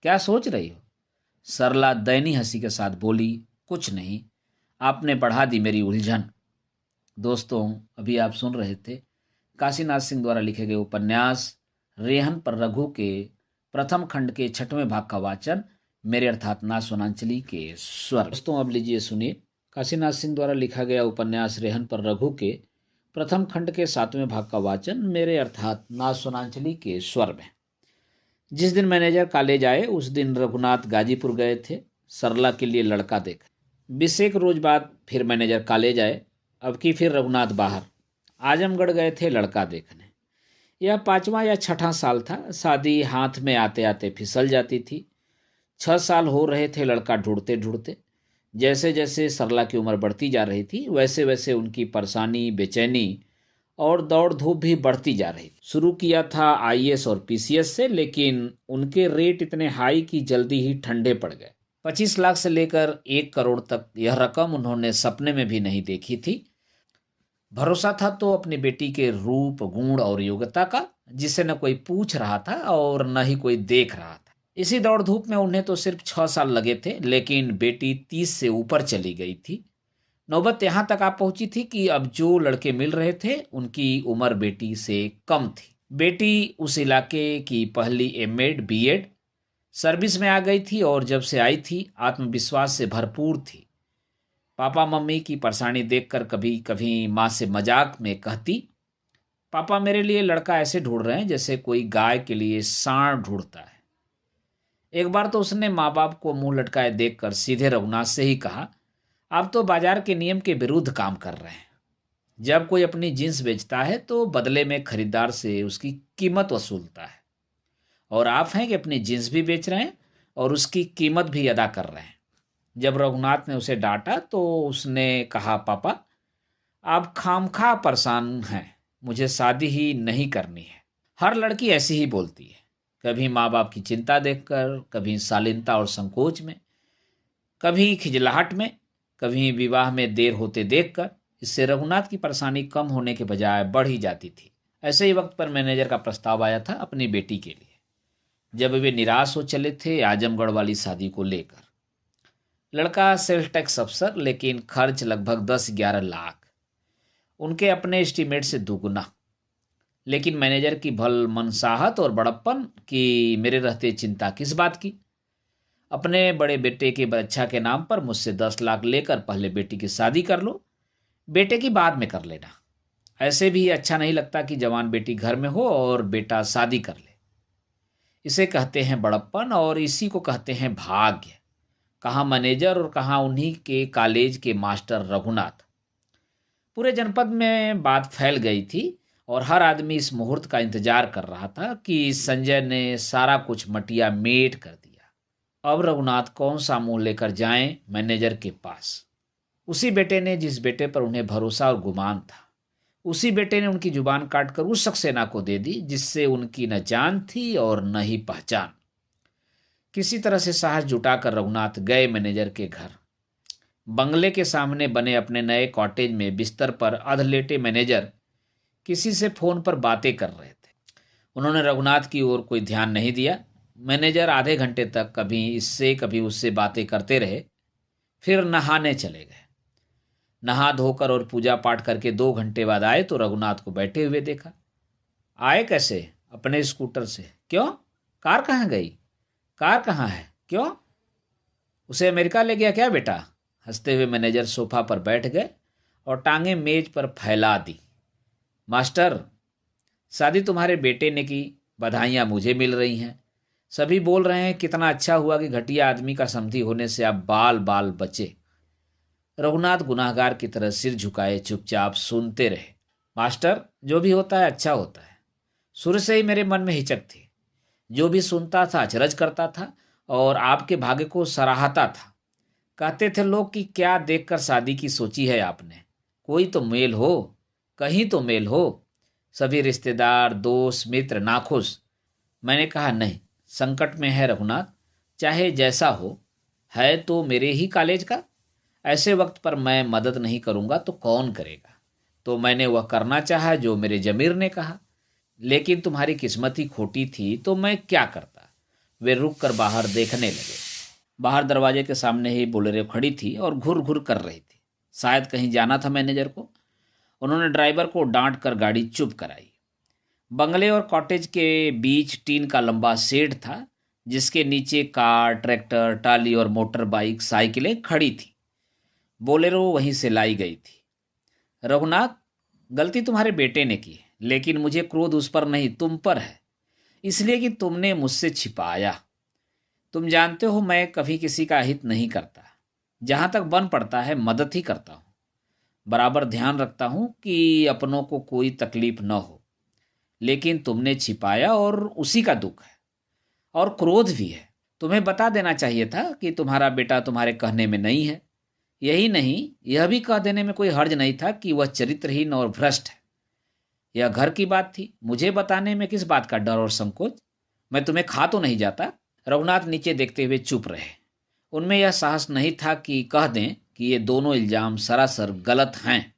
S1: क्या सोच रही हो? सरला दयनीय हंसी के साथ बोली, कुछ नहीं, आपने बढ़ा दी मेरी उलझन। दोस्तों, अभी आप सुन रहे थे काशीनाथ सिंह द्वारा लिखे गए उपन्यास रेहन पर रघु के प्रथम खंड के 6वें भाग का वाचन मेरे अर्थात ना सोनांचली के स्वर। दोस्तों, अब लीजिए सुनिए काशीनाथ सिंह द्वारा लिखा गया उपन्यास रेहन पर रघु के प्रथम खंड के 7वें भाग का वाचन मेरे अर्थात ना सोनांचली के स्वर में। जिस दिन मैनेजर कॉलेज आए उस दिन रघुनाथ गाजीपुर गए थे सरला के लिए लड़का देख। 20 रोज बाद फिर मैनेजर कॉलेज आए। अब की फिर रघुनाथ बाहर आजमगढ़ गए थे लड़का देखने। यह 5वां या 6ठा साल था। शादी हाथ में आते आते फिसल जाती थी। 6 साल हो रहे थे लड़का ढूंढते ढूंढते। जैसे जैसे सरला की उम्र बढ़ती जा रही थी वैसे वैसे उनकी परेशानी, बेचैनी और दौड़ धूप भी बढ़ती जा रही। शुरू किया था आईएएस और पीसीएस से, लेकिन उनके रेट इतने हाई कि जल्दी ही ठंडे पड़ गए। 25 लाख से लेकर 1 करोड़ तक यह रकम उन्होंने सपने में भी नहीं देखी थी। भरोसा था तो अपनी बेटी के रूप, गुण और योग्यता का, जिसे न कोई पूछ रहा था और न ही कोई देख रहा था। इसी दौड़ धूप में उन्हें तो सिर्फ 6 साल लगे थे, लेकिन बेटी 30 से ऊपर चली गई थी। नौबत यहाँ तक आ पहुंची थी कि अब जो लड़के मिल रहे थे उनकी उम्र बेटी से कम थी। बेटी उस इलाके की पहली एमएड बीएड सर्विस में आ गई थी और जब से आई थी आत्मविश्वास से भरपूर थी। पापा मम्मी की परेशानी देखकर कभी कभी माँ से मजाक में कहती, पापा मेरे लिए लड़का ऐसे ढूंढ रहे हैं जैसे कोई गाय के लिए सांड ढूंढता है। एक बार तो उसने माँ बाप को मुंह लटकाए देखकर सीधे रघुनाथ से ही कहा, आप तो बाजार के नियम के विरुद्ध काम कर रहे हैं। जब कोई अपनी जींस बेचता है तो बदले में खरीदार से उसकी कीमत वसूलता है, और आप हैं कि अपनी जींस भी बेच रहे हैं और उसकी कीमत भी अदा कर रहे हैं। जब रघुनाथ ने उसे डांटा तो उसने कहा, पापा आप खामखा परेशान हैं, मुझे शादी ही नहीं करनी है। हर लड़की ऐसी ही बोलती है, कभी माँ बाप की चिंता देखकर, कभी शालीनता और संकोच में, कभी खिजलाहट में, कभी विवाह में देर होते देखकर। इससे रघुनाथ की परेशानी कम होने के बजाय बढ़ ही जाती थी। ऐसे ही वक्त पर मैनेजर का प्रस्ताव आया था अपनी बेटी के लिए, जब वे निराश हो चले थे आजमगढ़ वाली शादी को लेकर। लड़का सेल्स टैक्स अफसर, लेकिन खर्च लगभग 10-11 लाख, उनके अपने एस्टीमेट से दुगुना। लेकिन मैनेजर की भल मनसाहत और बड़प्पन कि मेरे रहते चिंता किस बात की, अपने बड़े बेटे के बच्चा के नाम पर मुझसे 10 लाख लेकर पहले बेटी की शादी कर लो, बेटे की बाद में कर लेना। ऐसे भी अच्छा नहीं लगता कि जवान बेटी घर में हो और बेटा शादी कर ले। इसे कहते हैं बड़प्पन और इसी को कहते हैं भाग्य। कहाँ मैनेजर और कहाँ उन्हीं के कॉलेज के मास्टर रघुनाथ। पूरे जनपद में बात फैल गई थी और हर आदमी इस मुहूर्त का इंतजार कर रहा था कि संजय ने सारा कुछ मटिया मेट कर दिया। अब रघुनाथ कौन सा मुंह लेकर जाएं मैनेजर के पास। उसी बेटे ने जिस बेटे पर उन्हें भरोसा और गुमान था, उसी बेटे ने उनकी जुबान काटकर उस सक्सेना को दे दी जिससे उनकी न जान थी और न ही पहचान। किसी तरह से साहस जुटाकर रघुनाथ गए मैनेजर के घर। बंगले के सामने बने अपने नए कॉटेज में बिस्तर पर अधलेटे मैनेजर किसी से फोन पर बातें कर रहे थे। उन्होंने रघुनाथ की ओर कोई ध्यान नहीं दिया। मैनेजर आधे घंटे तक कभी इससे कभी उससे बातें करते रहे, फिर नहाने चले गए। नहा धोकर और पूजा पाठ करके 2 घंटे बाद आए तो रघुनाथ को बैठे हुए देखा। आए कैसे? अपने स्कूटर से। क्यों? कार कहाँ गई? कार कहाँ है? क्यों? उसे अमेरिका ले गया क्या बेटा? हंसते हुए मैनेजर सोफा पर बैठ गए और टांगे मेज पर फैला दी। मास्टर, शादी तुम्हारे बेटे ने की, बधाइयाँ मुझे मिल रही हैं। सभी बोल रहे हैं कितना अच्छा हुआ कि घटिया आदमी का समधी होने से आप बाल बाल बचे। रघुनाथ गुनाहगार की तरह सिर झुकाए चुपचाप सुनते रहे। मास्टर, जो भी होता है अच्छा होता है। शुरू से ही मेरे मन में हिचक थी। जो भी सुनता था अचरज करता था और आपके भाग्य को सराहता था। कहते थे लोग कि क्या देखकर शादी की सोची है आपने, कोई तो मेल हो, कहीं तो मेल हो। सभी रिश्तेदार दोस्त मित्र नाखुश। मैंने कहा नहीं, संकट में है रघुनाथ, चाहे जैसा हो, है तो मेरे ही कॉलेज का। ऐसे वक्त पर मैं मदद नहीं करूंगा तो कौन करेगा। तो मैंने वह करना चाहा जो मेरे जमीर ने कहा, लेकिन तुम्हारी किस्मत ही खोटी थी तो मैं क्या करता। वे रुक कर बाहर देखने लगे। बाहर दरवाजे के सामने ही बोलेरो खड़ी थी और घुर घुर कर रही थी। शायद कहीं जाना था मैनेजर को। उन्होंने ड्राइवर को डांट कर गाड़ी चुप कराई। बंगले और कॉटेज के बीच टीन का लंबा शेड था जिसके नीचे कार, ट्रैक्टर, ट्राली और मोटर बाइक, साइकिलें खड़ी थी। बोलेरो वहीं से लाई गई थी। रघुनाथ, गलती तुम्हारे बेटे ने की, लेकिन मुझे क्रोध उस पर नहीं तुम पर है, इसलिए कि तुमने मुझसे छिपाया। तुम जानते हो मैं कभी किसी का हित नहीं करता, जहां तक बन पड़ता है मदद ही करता हूं। बराबर ध्यान रखता हूं कि अपनों को कोई तकलीफ न हो, लेकिन तुमने छिपाया और उसी का दुख है और क्रोध भी है। तुम्हें बता देना चाहिए था कि तुम्हारा बेटा तुम्हारे कहने में नहीं है। यही नहीं, यह भी कह देने में कोई हर्ज नहीं था कि वह चरित्रहीन और भ्रष्ट है। यह घर की बात थी, मुझे बताने में किस बात का डर और संकोच। मैं तुम्हें खा तो नहीं जाता। रघुनाथ नीचे देखते हुए चुप रहे। उनमें यह साहस नहीं था कि कह दें कि ये दोनों इल्जाम सरासर गलत हैं,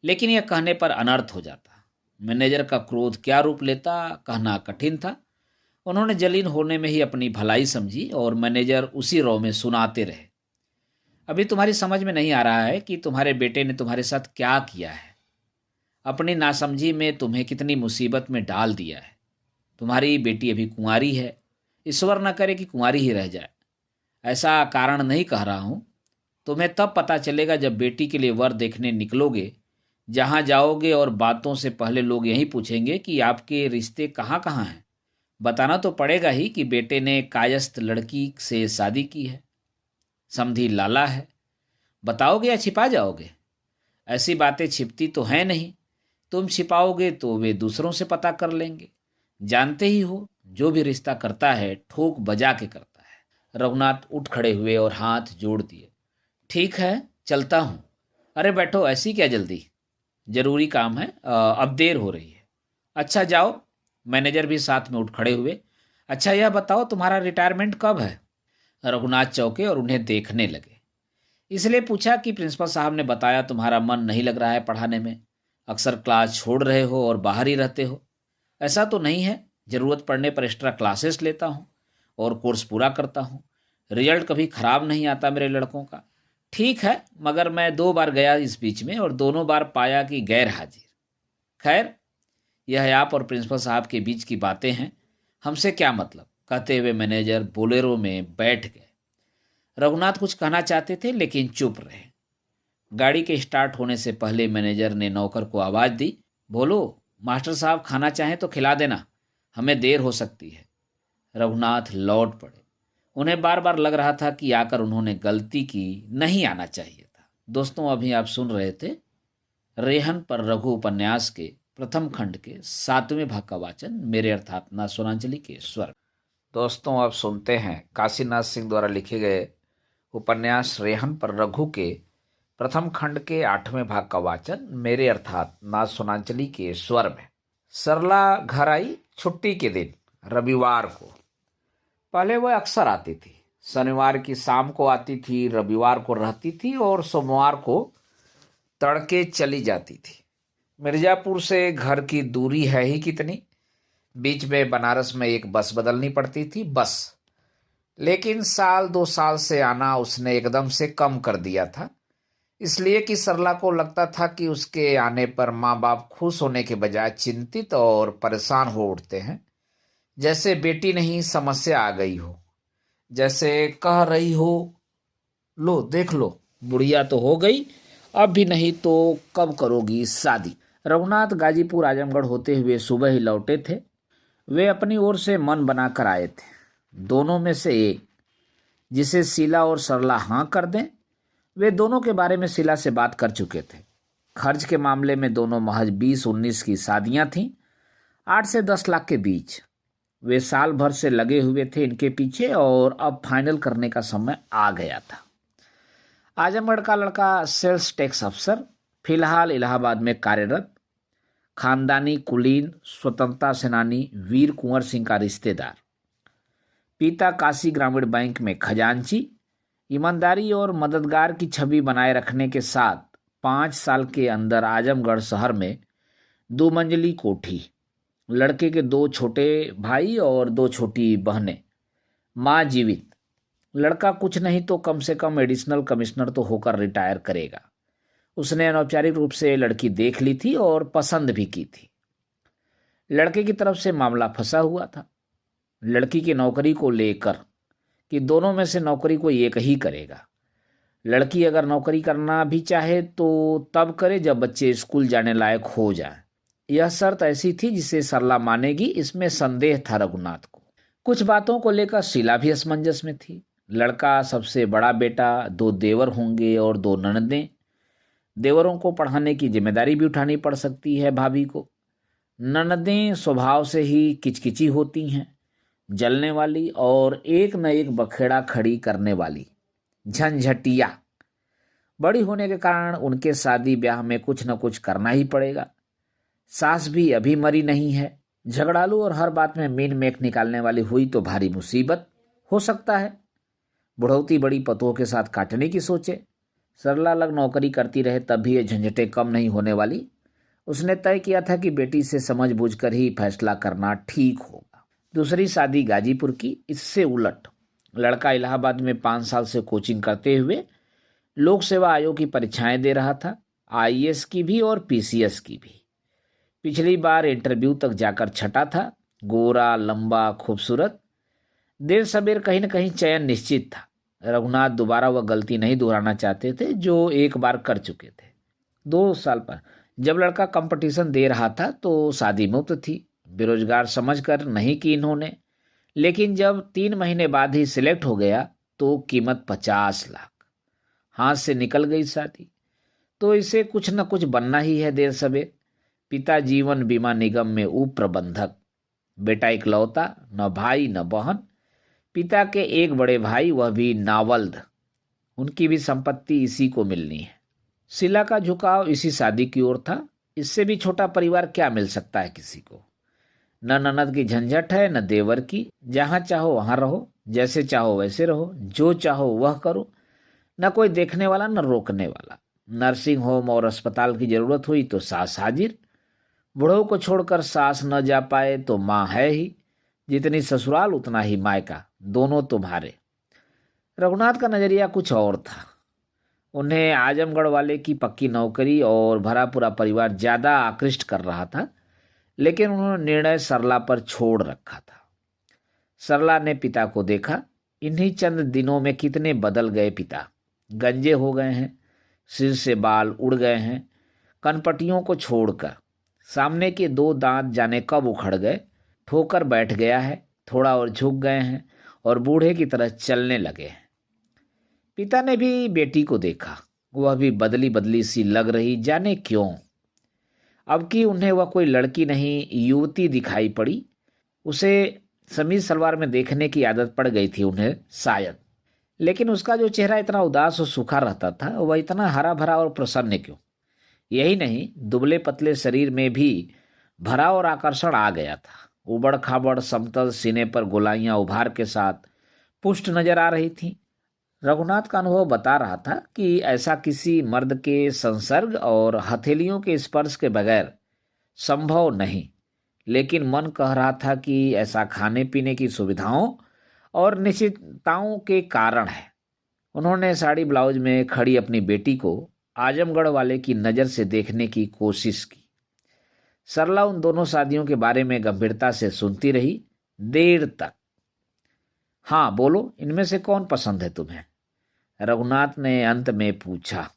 S1: लेकिन यह कहने पर अनर्थ हो जाता। मैनेजर का क्रोध क्या रूप लेता कहना कठिन था। उन्होंने जलीन होने में ही अपनी भलाई समझी और मैनेजर उसी रो में सुनाते रहे। अभी तुम्हारी समझ में नहीं आ रहा है कि तुम्हारे बेटे ने तुम्हारे साथ क्या किया है। अपनी नासमझी में तुम्हें कितनी मुसीबत में डाल दिया है। तुम्हारी बेटी अभी कुंवारी है, ईश्वर न करे कि कुंवारी ही रह जाए। ऐसा कारण नहीं कह रहा हूँ। तुम्हें तब पता चलेगा जब बेटी के लिए वर देखने निकलोगे। जहाँ जाओगे और बातों से पहले लोग यही पूछेंगे कि आपके रिश्ते कहाँ कहाँ हैं। बताना तो पड़ेगा ही कि बेटे ने कायस्थ लड़की से शादी की है, समधी लाला है। बताओगे या छिपा जाओगे? ऐसी बातें छिपती तो हैं नहीं। तुम छिपाओगे तो वे दूसरों से पता कर लेंगे। जानते ही हो, जो भी रिश्ता करता है ठोक बजा के करता है। रघुनाथ उठ खड़े हुए और हाथ जोड़ दिए। ठीक है, चलता हूँ। अरे बैठो, ऐसी क्या जल्दी? जरूरी काम है, अब देर हो रही है। अच्छा जाओ। मैनेजर भी साथ में उठ खड़े हुए। अच्छा यह बताओ, तुम्हारा रिटायरमेंट कब है? रघुनाथ चौंके और उन्हें देखने लगे। इसलिए पूछा कि प्रिंसिपल साहब ने बताया तुम्हारा मन नहीं लग रहा है पढ़ाने में, अक्सर क्लास छोड़ रहे हो और बाहर ही रहते हो। ऐसा तो नहीं है, ज़रूरत पड़ने पर एक्स्ट्रा क्लासेस लेता हूँ और कोर्स पूरा करता हूँ। रिजल्ट कभी ख़राब नहीं आता मेरे लड़कों का। ठीक है, मगर मैं 2 बार गया इस बीच में और दोनों बार पाया कि गैर हाजिर। खैर, यह आप और प्रिंसिपल साहब के बीच की बातें हैं, हमसे क्या मतलब, कहते हुए मैनेजर बोलेरो में बैठ गए। रघुनाथ कुछ कहना चाहते थे लेकिन चुप रहे। गाड़ी के स्टार्ट होने से पहले मैनेजर ने नौकर को आवाज़ दी, बोलो मास्टर साहब खाना चाहें तो खिला देना, हमें देर हो सकती है। रघुनाथ लौट पड़े। उन्हें बार बार लग रहा था कि आकर उन्होंने गलती की, नहीं आना चाहिए था। दोस्तों, अभी आप सुन रहे थे रेहन पर रघु उपन्यास के प्रथम खंड के 7वें भाग का वाचन मेरे अर्थात ना सोनांचली के स्वर। दोस्तों, अब सुनते हैं काशीनाथ सिंह द्वारा लिखे गए उपन्यास रेहन पर रघु के प्रथम खंड के 8वें भाग का वाचन मेरे अर्थात ना सोनांचली के स्वर में। सरला घर आई छुट्टी के दिन, रविवार को। पहले वह अक्सर आती थी। शनिवार की शाम को आती थी, रविवार को रहती थी और सोमवार को तड़के चली जाती थी। मिर्जापुर से घर की दूरी है ही कितनी, बीच में बनारस में एक बस बदलनी पड़ती थी बस। लेकिन 1-2 साल से आना उसने एकदम से कम कर दिया था, इसलिए कि सरला को लगता था कि उसके आने पर माँ बाप खुश होने के बजाय चिंतित और परेशान हो उठते हैं, जैसे बेटी नहीं समस्या आ गई हो, जैसे कह रही हो, लो देख लो, बुढ़िया तो हो गई, अब भी नहीं तो कब करोगी शादी। रघुनाथ गाजीपुर आजमगढ़ होते हुए सुबह ही लौटे थे। वे अपनी ओर से मन बनाकर आए थे। दोनों में से एक, जिसे शीला और सरला हाँ कर दें। वे दोनों के बारे में शीला से बात कर चुके थे। खर्च के मामले में दोनों महज 20-19 की शादियां थीं, 8 से 10 लाख के बीच। वे साल भर से लगे हुए थे इनके पीछे और अब फाइनल करने का समय आ गया था। आजमगढ़ का लड़का सेल्स टैक्स अफसर, फिलहाल इलाहाबाद में कार्यरत, खानदानी कुलीन, स्वतंत्रता सेनानी वीर कुंवर सिंह का रिश्तेदार। पिता काशी ग्रामीण बैंक में खजांची। ईमानदारी और मददगार की छवि बनाए रखने के साथ 5 साल के अंदर आजमगढ़ शहर में 2 मंजिली कोठी, लड़के के 2 छोटे भाई और 2 छोटी बहनें, माँ जीवित। लड़का कुछ नहीं तो कम से कम एडिशनल कमिश्नर तो होकर रिटायर करेगा। उसने अनौपचारिक रूप से लड़की देख ली थी और पसंद भी की थी। लड़के की तरफ से मामला फंसा हुआ था, लड़की की नौकरी को लेकर, कि दोनों में से नौकरी कोई एक ही करेगा। लड़की अगर नौकरी करना भी चाहे तो तब करे जब बच्चे स्कूल जाने लायक हो जाए। यह शर्त ऐसी थी जिसे सरला मानेगी, इसमें संदेह था रघुनाथ को। कुछ बातों को लेकर शीला भी असमंजस में थी। लड़का सबसे बड़ा बेटा, 2 देवर होंगे और 2 ननदें। देवरों को पढ़ाने की जिम्मेदारी भी उठानी पड़ सकती है भाभी को। ननदें स्वभाव से ही किचकिची होती हैं, जलने वाली और एक न एक बखेड़ा खड़ी करने वाली, झंझटिया। बड़ी होने के कारण उनके शादी ब्याह में कुछ न कुछ करना ही पड़ेगा। सास भी अभी मरी नहीं है, झगड़ालू और हर बात में मीन मेख निकालने वाली हुई तो भारी मुसीबत हो सकता है। बुढ़ौती बड़ी पतों के साथ काटने की सोचे। सरला लग नौकरी करती रहे तब भी ये झंझटें कम नहीं होने वाली। उसने तय किया था कि बेटी से समझ बूझ कर ही फैसला करना ठीक होगा। दूसरी शादी गाजीपुर की। इससे उलट लड़का इलाहाबाद में 5 साल से कोचिंग करते हुए लोक सेवा आयोग की परीक्षाएं दे रहा था, आईएएस की भी और पीसीएस की भी। पिछली बार इंटरव्यू तक जाकर छठा था, गोरा, लंबा, खूबसूरत। देर सबेर कहीं न कहीं चयन निश्चित था। रघुनाथ दोबारा वह गलती नहीं दोहराना चाहते थे जो एक बार कर चुके थे। 2 साल पर जब लड़का कंपटीशन दे रहा था तो शादी मुफ्त थी, बेरोजगार समझकर नहीं की इन्होंने। लेकिन जब 3 महीने बाद ही सिलेक्ट हो गया तो कीमत 50 लाख। हाथ से निकल गई शादी। तो इसे कुछ न कुछ बनना ही है देर सवेर। पिता जीवन बीमा निगम में उप प्रबंधक, बेटा इकलौता, न भाई न बहन। पिता के एक बड़े भाई, वह भी नावल्द, उनकी भी संपत्ति इसी को मिलनी है। शीला का झुकाव इसी शादी की ओर था। इससे भी छोटा परिवार क्या मिल सकता है किसी को। न ननद की झंझट है न देवर की। जहां चाहो वहां रहो, जैसे चाहो वैसे रहो, जो चाहो वह करो। न कोई देखने वाला न रोकने वाला। नर्सिंग होम और अस्पताल की जरूरत हुई तो सास हाजिर। बूढ़ों को छोड़कर सास न जा पाए तो माँ है ही। जितनी ससुराल उतना ही मायका, दोनों तुम्हारे। रघुनाथ का नजरिया कुछ और था। उन्हें आजमगढ़ वाले की पक्की नौकरी और भरा पूरा परिवार ज्यादा आकृष्ट कर रहा था, लेकिन उन्होंने निर्णय सरला पर छोड़ रखा था। सरला ने पिता को देखा। इन्हीं चंद दिनों में कितने बदल गए पिता। गंजे हो गए हैं, सिर से बाल उड़ गए हैं, कनपटियों को छोड़कर। सामने के 2 दांत जाने कब उखड़ गए। ठोकर बैठ गया है, थोड़ा और झुक गए हैं और बूढ़े की तरह चलने लगे हैं। पिता ने भी बेटी को देखा। वह भी बदली बदली सी लग रही, जाने क्यों। अब कि उन्हें वह कोई लड़की नहीं, युवती दिखाई पड़ी। उसे समीज सलवार में देखने की आदत पड़ गई थी उन्हें शायद। लेकिन उसका जो चेहरा इतना उदास और सूखा रहता था, वह इतना हरा भरा और प्रसन्न क्यों। यही नहीं, दुबले पतले शरीर में भी भरा और आकर्षण आ गया था। उबड़ खाबड़ समतल सीने पर गोलाइयां उभार के साथ पुष्ट नजर आ रही थी। रघुनाथ का अनुभव बता रहा था कि ऐसा किसी मर्द के संसर्ग और हथेलियों के स्पर्श के बगैर संभव नहीं। लेकिन मन कह रहा था कि ऐसा खाने पीने की सुविधाओं और निश्चितताओं के कारण है। उन्होंने साड़ी ब्लाउज में खड़ी अपनी बेटी को आजमगढ़ वाले की नज़र से देखने की कोशिश की। सरला उन दोनों शादियों के बारे में गंभीरता से सुनती रही देर तक। हाँ बोलो, इनमें से कौन पसंद है तुम्हें? रघुनाथ ने अंत में पूछा।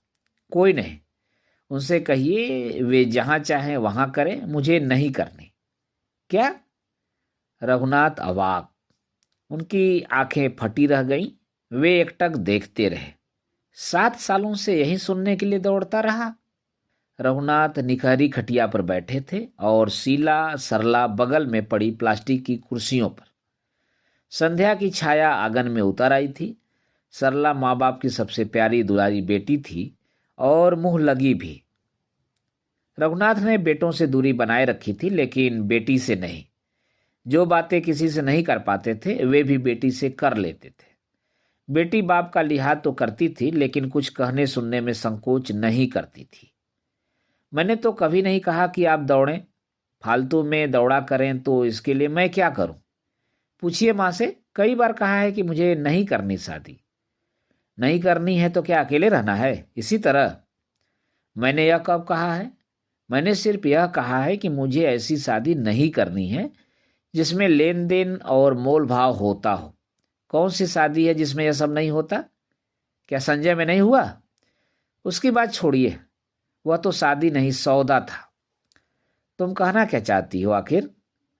S1: कोई नहीं, उनसे कहिए वे जहां चाहें वहां करें, मुझे नहीं करनी। क्या? रघुनाथ अवाक। उनकी आंखें फटी रह गईं। वे एकटक देखते रहे। 7 सालों से यही सुनने के लिए दौड़ता रहा। रघुनाथ निखहरी खटिया पर बैठे थे और शीला सरला बगल में पड़ी प्लास्टिक की कुर्सियों पर। संध्या की छाया आंगन में उतर आई थी। सरला माँ बाप की सबसे प्यारी दुलारी बेटी थी और मुंह लगी भी। रघुनाथ ने बेटों से दूरी बनाए रखी थी, लेकिन बेटी से नहीं। जो बातें किसी से नहीं कर पाते थे वे भी बेटी से कर लेते थे। बेटी बाप का लिहाज तो करती थी, लेकिन कुछ कहने सुनने में संकोच नहीं करती थी। मैंने तो कभी नहीं कहा कि आप दौड़ें, फालतू में दौड़ा करें, तो इसके लिए मैं क्या करूं? पूछिए माँ से। कई बार कहा है कि मुझे नहीं करनी शादी। नहीं करनी है तो क्या अकेले रहना है इसी तरह? मैंने यह कब कहा है? मैंने सिर्फ यह कहा है कि मुझे ऐसी शादी नहीं करनी है जिसमें लेन देन और मोल भाव होता हो। कौन सी शादी है जिसमें यह सब नहीं होता? क्या संजय में नहीं हुआ? उसकी बात छोड़िए, वह तो शादी नहीं सौदा था। तुम कहना क्या चाहती हो आखिर?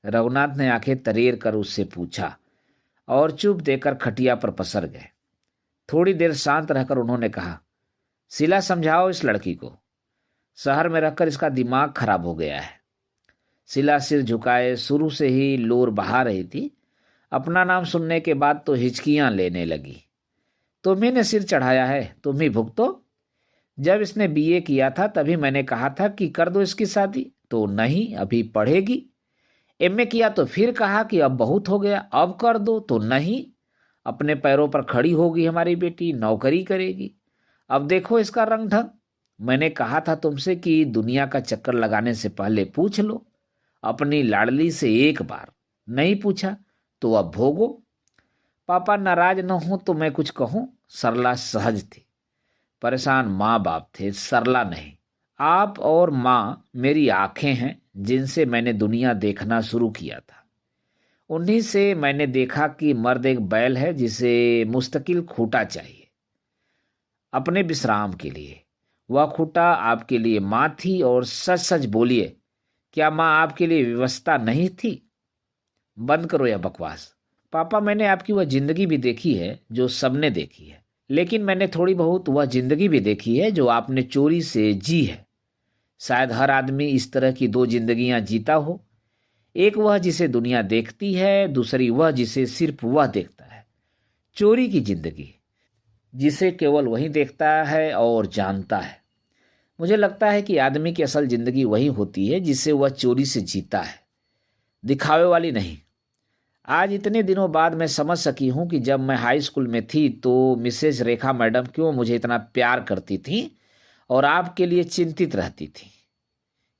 S1: रघुनाथ ने आंखें तरेर कर उससे पूछा और चुप देकर खटिया पर पसर गए। थोड़ी देर शांत रहकर उन्होंने कहा, शीला समझाओ इस लड़की को। शहर में रहकर इसका दिमाग खराब हो गया है। शीला सिर झुकाए शुरू से ही लोर बहा रही थी। अपना नाम सुनने के बाद तो हिचकियां लेने लगी। तुम्ही ने सिर चढ़ाया है, तुम ही भुगतो। जब इसने बीए किया था तभी मैंने कहा था कि कर दो इसकी शादी, तो नहीं अभी पढ़ेगी। एमए किया तो फिर कहा कि अब बहुत हो गया, अब कर दो, तो नहीं अपने पैरों पर खड़ी होगी हमारी बेटी, नौकरी करेगी। अब देखो इसका रंग ढंग। मैंने कहा था तुमसे कि दुनिया का चक्कर लगाने से पहले पूछ लो अपनी लाडली से एक बार। नहीं पूछा तो अब भोगो। पापा नाराज न हो तो मैं कुछ कहूं? सरला सहज थी। परेशान माँ बाप थे, सरला नहीं। आप और माँ मेरी आंखें हैं जिनसे मैंने दुनिया देखना शुरू किया था। उन्हीं से मैंने देखा कि मर्द एक बैल है जिसे मुस्तकिल खूंटा चाहिए अपने विश्राम के लिए। वह खूंटा आपके लिए माँ थी, और सच सच बोलिए, क्या माँ आपके लिए व्यवस्था नहीं थी? बंद करो यह बकवास। पापा, मैंने आपकी वह जिंदगी भी देखी है जो सबने देखी है, लेकिन मैंने थोड़ी बहुत वह जिंदगी भी देखी है जो आपने चोरी से जी है। शायद हर आदमी इस तरह की दो जिंदगियां जीता हो। एक वह जिसे दुनिया देखती है, दूसरी वह जिसे सिर्फ वह देखता है। चोरी की जिंदगी जिसे केवल वही देखता है और जानता है। मुझे लगता है कि आदमी की असल जिंदगी वही होती है जिसे वह चोरी से जीता है, दिखावे वाली नहीं। आज इतने दिनों बाद मैं समझ सकी हूं कि जब मैं हाई स्कूल में थी तो मिसेज रेखा मैडम क्यों मुझे इतना प्यार करती थी और आपके लिए चिंतित रहती थी।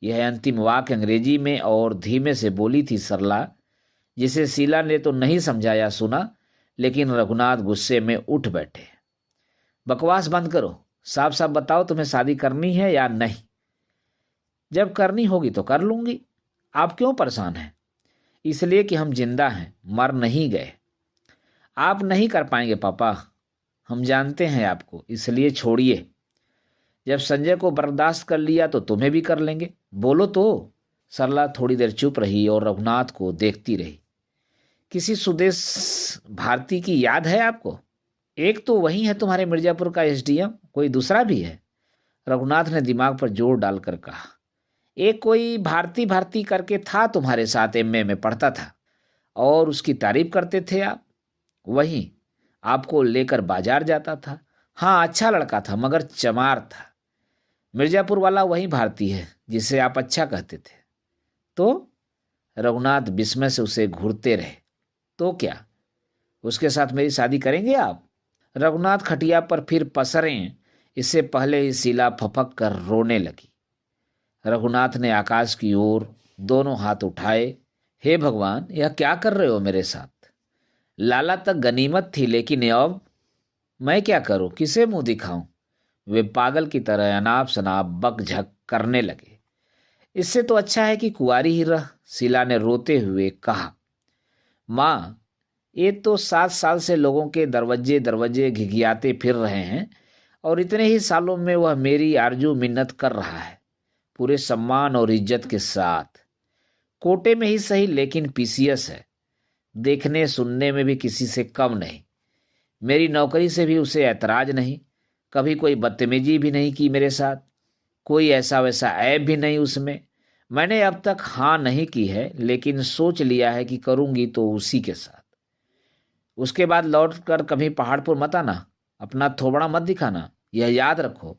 S1: यह अंतिम वाक्य अंग्रेजी में और धीमे से बोली थी सरला, जिसे शीला ने तो नहीं समझा या सुना, लेकिन रघुनाथ गुस्से में उठ बैठे। बकवास बंद करो, साफ साफ बताओ तुम्हें शादी करनी है या नहीं? जब करनी होगी तो कर लूंगी। आप क्यों परेशान हैं? इसलिए कि हम जिंदा हैं, मर नहीं गए। आप नहीं कर पाएंगे पापा, हम जानते हैं आपको, इसलिए छोड़िए। जब संजय को बर्दाश्त कर लिया तो तुम्हें भी कर लेंगे। बोलो तो। सरला थोड़ी देर चुप रही और रघुनाथ को देखती रही। किसी सुदेश भारती की याद है आपको? एक तो वही है तुम्हारे मिर्जापुर का एसडीएम, कोई दूसरा भी है? रघुनाथ ने दिमाग पर जोर डालकर कहा। एक कोई भारती भारती करके था, तुम्हारे साथ एमए में पढ़ता था और उसकी तारीफ करते थे आप। वही आपको लेकर बाजार जाता था। हाँ, अच्छा लड़का था मगर चमार था। मिर्जापुर वाला वही भारती है जिसे आप अच्छा कहते थे। तो? रघुनाथ विस्मय से उसे घूरते रहे। तो क्या, उसके साथ मेरी शादी करेंगे आप? रघुनाथ खटिया पर फिर पसरें इससे पहले ही शीला फपक कर रोने लगी। रघुनाथ ने आकाश की ओर दोनों हाथ उठाए। हे भगवान, यह क्या कर रहे हो मेरे साथ? लाला तक गनीमत थी, लेकिन अब मैं क्या करूं, किसे मुंह दिखाऊं? वे पागल की तरह अनाप शनाप बकझक करने लगे। इससे तो अच्छा है कि कुंवारी ही रह, शीला ने रोते हुए कहा। माँ, ये तो 7 साल से लोगों के दरवाजे दरवाजे घिघियाते फिर रहे हैं, और इतने ही सालों में वह मेरी आरजू मिन्नत कर रहा है, पूरे सम्मान और इज्जत के साथ। कोटे में ही सही, लेकिन पीसीएस है, देखने सुनने में भी किसी से कम नहीं। मेरी नौकरी से भी उसे ऐतराज नहीं। कभी कोई बदतमीजी भी नहीं की मेरे साथ, कोई ऐसा वैसा ऐब भी नहीं उसमें। मैंने अब तक हाँ नहीं की है, लेकिन सोच लिया है कि करूंगी तो उसी के साथ। उसके बाद लौट कर कभी पहाड़पुर मत आना, अपना थोबड़ा मत दिखाना, यह याद रखो।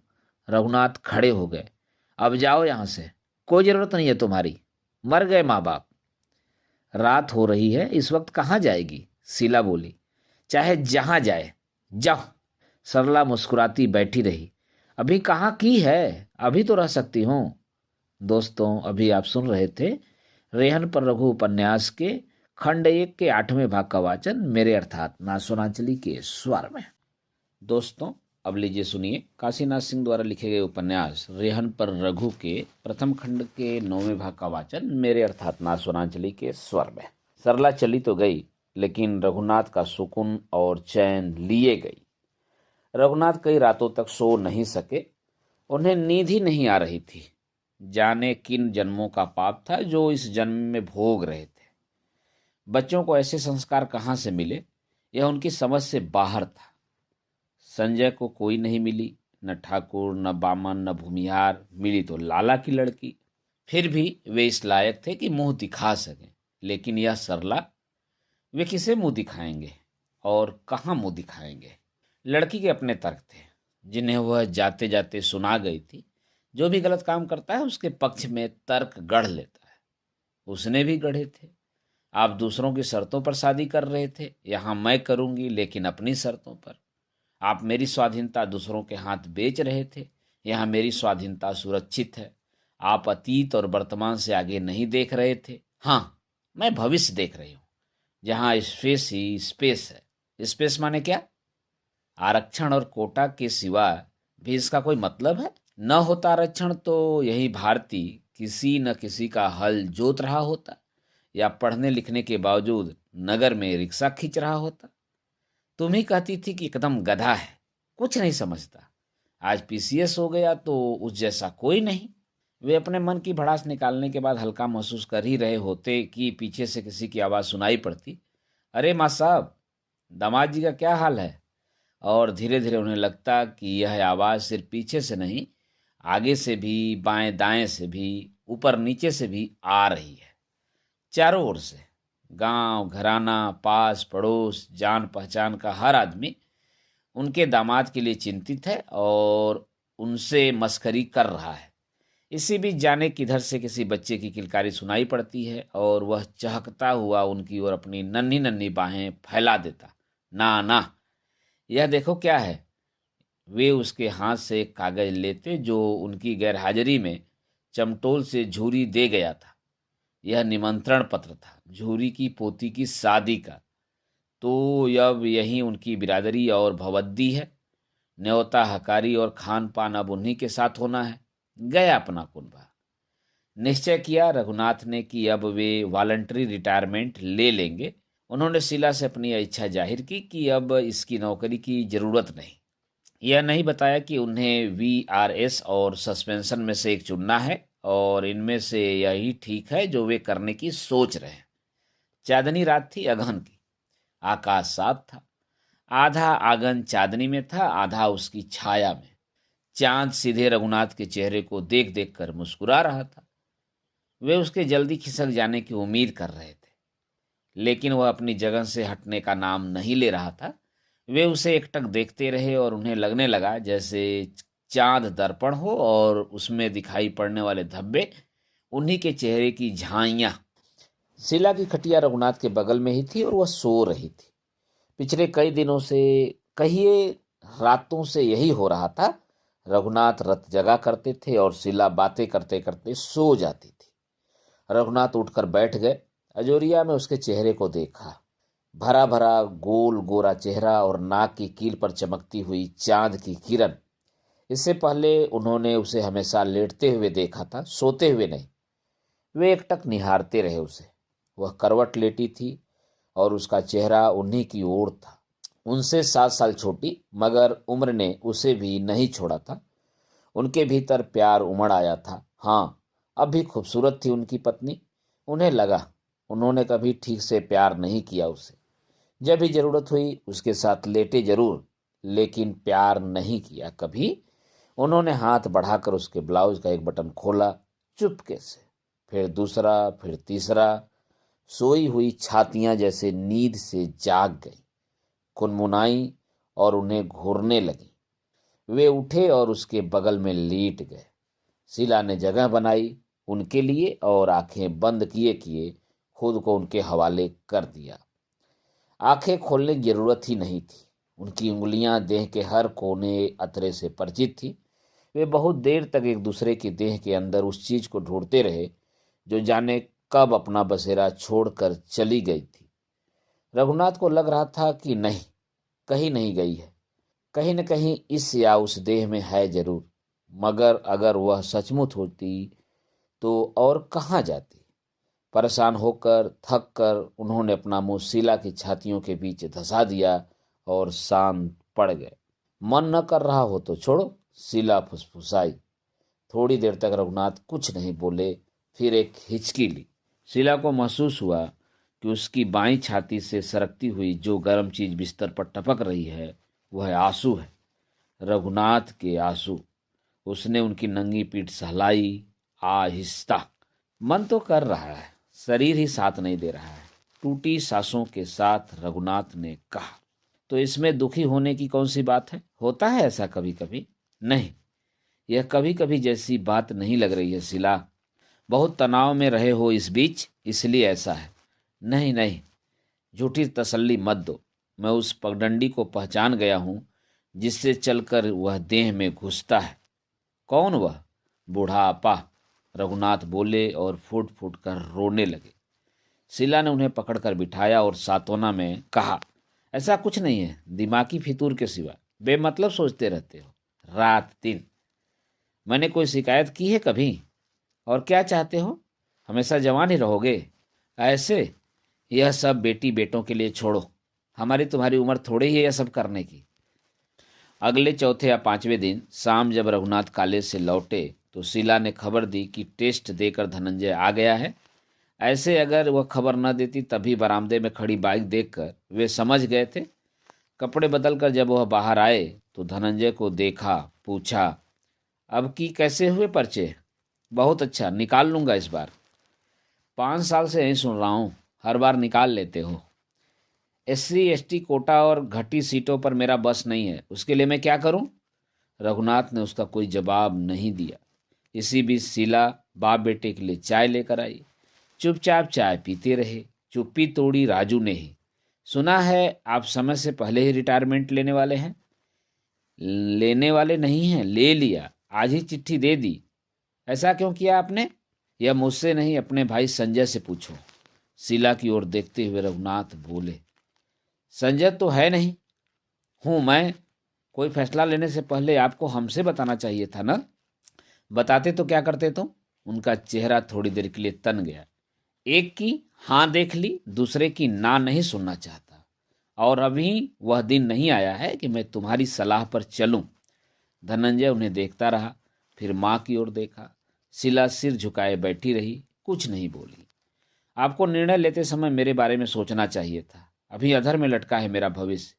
S1: रघुनाथ खड़े हो गए। अब जाओ यहां से, कोई जरूरत नहीं है तुम्हारी, मर गए माँ बाप। रात हो रही है, इस वक्त कहाँ जाएगी? शीला बोली। चाहे जहां जाए, जाओ। सरला मुस्कुराती बैठी रही। अभी कहाँ की है, अभी तो रह सकती हूँ। दोस्तों, अभी आप सुन रहे थे रेहन पर रघु उपन्यास के खंड 1 के 8वें भाग का वाचन मेरे अर्थात नासोनांचली के स्वर में। दोस्तों, अब लीजिए सुनिए काशीनाथ सिंह द्वारा लिखे गए उपन्यास रेहन पर रघु के प्रथम खंड के 9वें भाग का वाचन मेरे अर्थात नासोनांचली के स्वर में। सरला चली तो गई, लेकिन रघुनाथ का सुकून और चैन लिए गई। रघुनाथ कई रातों तक सो नहीं सके। उन्हें नींद ही नहीं आ रही थी। जाने किन जन्मों का पाप था जो इस जन्म में भोग रहे थे। बच्चों को ऐसे संस्कार कहाँ से मिले, यह उनकी समझ से बाहर था। संजय को कोई नहीं मिली, न ठाकुर, न बामन, न भूमिहार। मिली तो लाला की लड़की। फिर भी वे इस लायक थे कि मुंह दिखा सकें, लेकिन यह सरला, वे किसे मुंह दिखाएंगे और कहाँ मुंह दिखाएंगे? लड़की के अपने तर्क थे, जिन्हें वह जाते जाते सुना गई थी। जो भी गलत काम करता है उसके पक्ष में तर्क गढ़ लेता है। उसने भी गढ़े थे। आप दूसरों की शर्तों पर शादी कर रहे थे, यहाँ मैं करूंगी लेकिन अपनी शर्तों पर। आप मेरी स्वाधीनता दूसरों के हाथ बेच रहे थे, यहाँ मेरी स्वाधीनता सुरक्षित है। आप अतीत और वर्तमान से आगे नहीं देख रहे थे, हाँ मैं भविष्य देख रही हूँ। यहाँ स्पेस ही स्पेस है। स्पेस माने क्या? आरक्षण और कोटा के सिवा भी इसका कोई मतलब है? न होता आरक्षण तो यही भारतीय किसी न किसी का हल जोत रहा होता, या पढ़ने लिखने के बावजूद नगर में रिक्शा खींच रहा होता। तुम ही कहती थी कि एकदम गधा है, कुछ नहीं समझता। आज पीसीएस हो गया तो उस जैसा कोई नहीं। वे अपने मन की भड़ास निकालने के बाद हल्का महसूस कर ही रहे होते कि पीछे से किसी की आवाज़ सुनाई पड़ती, अरे माँ साहब, दामाद जी का क्या हाल है? और धीरे धीरे उन्हें लगता कि यह आवाज़ सिर्फ पीछे से नहीं, आगे से भी, बाएं दाएं से भी, ऊपर नीचे से भी आ रही है। चारों ओर से गांव, घराना, पास पड़ोस, जान पहचान का हर आदमी उनके दामाद के लिए चिंतित है और उनसे मस्करी कर रहा है। इसी बीच जाने किधर से किसी बच्चे की किलकारी सुनाई पड़ती है और वह चहकता हुआ उनकी ओर अपनी नन्ही नन्ही बाहें फैला देता। ना ना, यह देखो क्या है। वे उसके हाथ से एक कागज लेते जो उनकी गैरहाजिरी में चमटोल से झूरी दे गया था। यह निमंत्रण पत्र था, झूरी की पोती की शादी का। तो अब यही उनकी बिरादरी और भवद्दी है। न्योता हकारी और खान पान अब उन्हीं के साथ होना है। गया अपना कुनबा। निश्चय किया रघुनाथ ने कि अब वे वॉलंटरी रिटायरमेंट ले लेंगे। उन्होंने शीला से अपनी इच्छा जाहिर की कि अब इसकी नौकरी की जरूरत नहीं। यह नहीं बताया कि उन्हें वीआरएस और सस्पेंशन में से एक चुनना है और इनमें से यही ठीक है जो वे करने की सोच रहे हैं। चांदनी रात थी अगहन की। आकाश साफ था। आधा आंगन चांदनी में था, आधा उसकी छाया में। चांद सीधे रघुनाथ के चेहरे को देख देख कर मुस्कुरा रहा था। वे उसके जल्दी खिसक जाने की उम्मीद कर रहे थे, लेकिन वह अपनी जगह से हटने का नाम नहीं ले रहा था। वे उसे एकटक देखते रहे और उन्हें लगने लगा जैसे चांद दर्पण हो और उसमें दिखाई पड़ने वाले धब्बे उन्हीं के चेहरे की झाइयां। शीला की खटिया रघुनाथ के बगल में ही थी और वह सो रही थी। पिछले कई दिनों से, कहिए रातों से यही हो रहा था। रघुनाथ रत जगा करते थे और शीला बातें करते करते सो जाती थी। रघुनाथ उठकर बैठ गए। अजोरिया में उसके चेहरे को देखा। भरा भरा गोल गोरा चेहरा और नाक की कील पर चमकती हुई चांद की किरण। इससे पहले उन्होंने उसे हमेशा लेटते हुए देखा था, सोते हुए नहीं। वे एकटक निहारते रहे उसे। वह करवट लेटी थी और उसका चेहरा उन्हीं की ओर था। उनसे 7 साल छोटी, मगर उम्र ने उसे भी नहीं छोड़ा था। उनके भीतर प्यार उमड़ आया था। हाँ, अब भी खूबसूरत थी उनकी पत्नी। उन्हें लगा उन्होंने कभी ठीक से प्यार नहीं किया उसे। जब भी जरूरत हुई उसके साथ लेटे जरूर, लेकिन प्यार नहीं किया कभी। उन्होंने हाथ बढ़ाकर उसके ब्लाउज का एक बटन खोला, चुपके से, फिर दूसरा, फिर तीसरा। सोई हुई छातियां जैसे नींद से जाग गई, कुनमुनाई और उन्हें घूरने लगी। वे उठे और उसके बगल में लेट गए। शीला ने जगह बनाई उनके लिए और आंखें बंद किए किए खुद को उनके हवाले कर दिया। आंखें खोलने की जरूरत ही नहीं थी। उनकी उंगलियां देह के हर कोने अतरे से परिचित थी। वे बहुत देर तक एक दूसरे की देह के अंदर उस चीज को ढूंढते रहे जो जाने कब अपना बसेरा छोड़कर चली गई थी। रघुनाथ को लग रहा था कि नहीं, कहीं नहीं गई है। कहीं न कहीं इस या उस देह में है जरूर, मगर अगर वह सचमुच होती तो और कहाँ जाती। परेशान होकर, थक कर उन्होंने अपना मुंह शीला की छातियों के बीच धंसा दिया और शांत पड़ गए। मन न कर रहा हो तो छोड़ो, शीला फुसफुसाई। थोड़ी देर तक रघुनाथ कुछ नहीं बोले, फिर एक हिचकी ली। शीला को महसूस हुआ कि उसकी बाईं छाती से सरकती हुई जो गर्म चीज बिस्तर पर टपक रही है वह आंसू है, रघुनाथ के आंसू। उसने उनकी नंगी पीठ सहलाई, आहिस्ता। मन तो कर रहा है, शरीर ही साथ नहीं दे रहा है, टूटी सांसों के साथ रघुनाथ ने कहा। तो इसमें दुखी होने की कौन सी बात है? होता है ऐसा कभी कभी। नहीं, यह कभी कभी जैसी बात नहीं लग रही है शीला। बहुत तनाव में रहे हो इस बीच, इसलिए ऐसा है। नहीं नहीं, झूठी तसल्ली मत दो। मैं उस पगडंडी को पहचान गया हूं जिससे चलकर वह देह में घुसता है। कौन वह? बूढ़ापा, रघुनाथ बोले और फूट फूट कर रोने लगे। शीला ने उन्हें पकड़कर बिठाया और सांत्वना में कहा, ऐसा कुछ नहीं है, दिमागी फितूर के सिवा बेमतलब सोचते रहते हो रात दिन। मैंने कोई शिकायत की है कभी? और क्या चाहते हो, हमेशा जवान ही रहोगे ऐसे? यह सब बेटी बेटों के लिए छोड़ो, हमारी तुम्हारी उम्र थोड़ी ही है यह सब करने की। अगले चौथे या पांचवें दिन शाम जब रघुनाथ कॉलेज से लौटे तो शीला ने खबर दी कि टेस्ट देकर धनंजय आ गया है। ऐसे अगर वह खबर न देती तभी बरामदे में खड़ी बाइक देखकर वे समझ गए थे। कपड़े बदलकर जब वह बाहर आए तो धनंजय को देखा, पूछा, अब की कैसे हुए पर्चे? बहुत अच्छा, निकाल लूंगा इस बार। 5 साल से यही सुन रहा हूँ, हर बार निकाल लेते हो। SC ST कोटा और घटी सीटों पर मेरा बस नहीं है, उसके लिए मैं क्या करूं? रघुनाथ ने उसका कोई जवाब नहीं दिया। इसी बीच शीला बाप बेटे के लिए चाय लेकर आई। चुपचाप चाय पीते रहे। चुप्पी तोड़ी राजू ने ही, सुना है आप समय से पहले ही रिटायरमेंट लेने वाले हैं? लेने वाले नहीं हैं, ले लिया, आज ही चिट्ठी दे दी। ऐसा क्यों किया आपने? यह मुझसे नहीं, अपने भाई संजय से पूछो। शीला की ओर देखते हुए रघुनाथ बोले, संजय तो है नहीं, हूं मैं। कोई फैसला लेने से पहले आपको हमसे बताना चाहिए था ना? बताते तो क्या करते तुम? उनका चेहरा थोड़ी देर के लिए तन गया। एक की हाँ देख ली, दूसरे की ना नहीं सुनना चाहता। और अभी वह दिन नहीं आया है कि मैं तुम्हारी सलाह पर चलूं। धनंजय उन्हें देखता रहा, फिर माँ की ओर देखा। शीला सिर झुकाए बैठी रही, कुछ नहीं बोली। आपको निर्णय लेते समय मेरे बारे में सोचना चाहिए था, अभी अधर में लटका है मेरा भविष्य।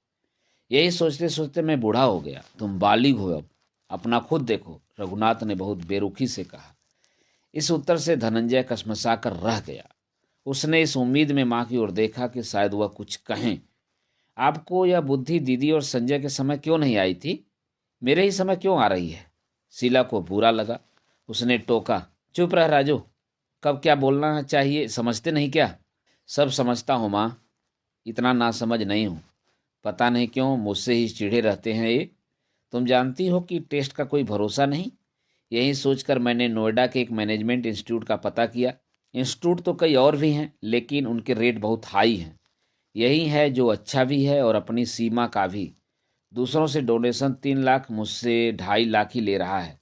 S1: यही सोचते सोचते मैं बूढ़ा हो गया, तुम बालिग हो, अब अपना खुद देखो, रघुनाथ ने बहुत बेरुखी से कहा। इस उत्तर से धनंजय कसमसा कर रह गया। उसने इस उम्मीद में माँ की ओर देखा कि शायद वह कुछ कहें। आपको यह बुद्धि दीदी और संजय के समय क्यों नहीं आई थी, मेरे ही समय क्यों आ रही है? शीला को बुरा लगा। उसने टोका, चुप रह राजू, कब क्या बोलना चाहिए समझते नहीं क्या? सब समझता हूँ माँ, इतना नासमझ नहीं हूँ। पता नहीं क्यों मुझसे ही चिढ़े रहते हैं ये। तुम जानती हो कि टेस्ट का कोई भरोसा नहीं। यही सोचकर मैंने नोएडा के एक मैनेजमेंट इंस्टीट्यूट का पता किया। इंस्टीट्यूट तो कई और भी हैं, लेकिन उनके रेट बहुत हाई हैं। यही है जो अच्छा भी है और अपनी सीमा का भी। दूसरों से डोनेशन 3 लाख, मुझसे 2.5 लाख ही ले रहा है।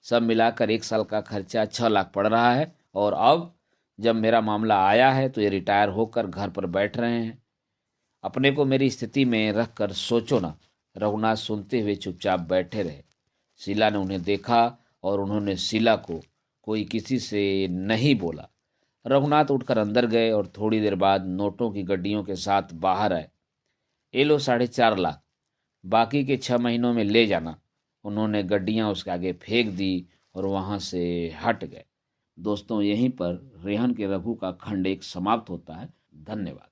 S1: सब मिलाकर 1 साल का खर्चा 6 लाख पड़ रहा है। और अब जब मेरा मामला आया है तो ये रिटायर होकर घर पर बैठ रहे हैं। अपने को मेरी स्थिति में रख कर सोचो ना। रघुनाथ सुनते हुए चुपचाप बैठे रहे। शीला ने उन्हें देखा और उन्होंने शीला को। कोई किसी से नहीं बोला। रघुनाथ उठकर अंदर गए और थोड़ी देर बाद नोटों की गड्डियों के साथ बाहर आए। ये लो 4.5 लाख, बाकी के 6 महीनों में ले जाना। उन्होंने गड्डियां उसके आगे फेंक दी और वहां से हट गए। दोस्तों, यहीं पर रेहन के रघु का खंड 1 समाप्त होता है। धन्यवाद।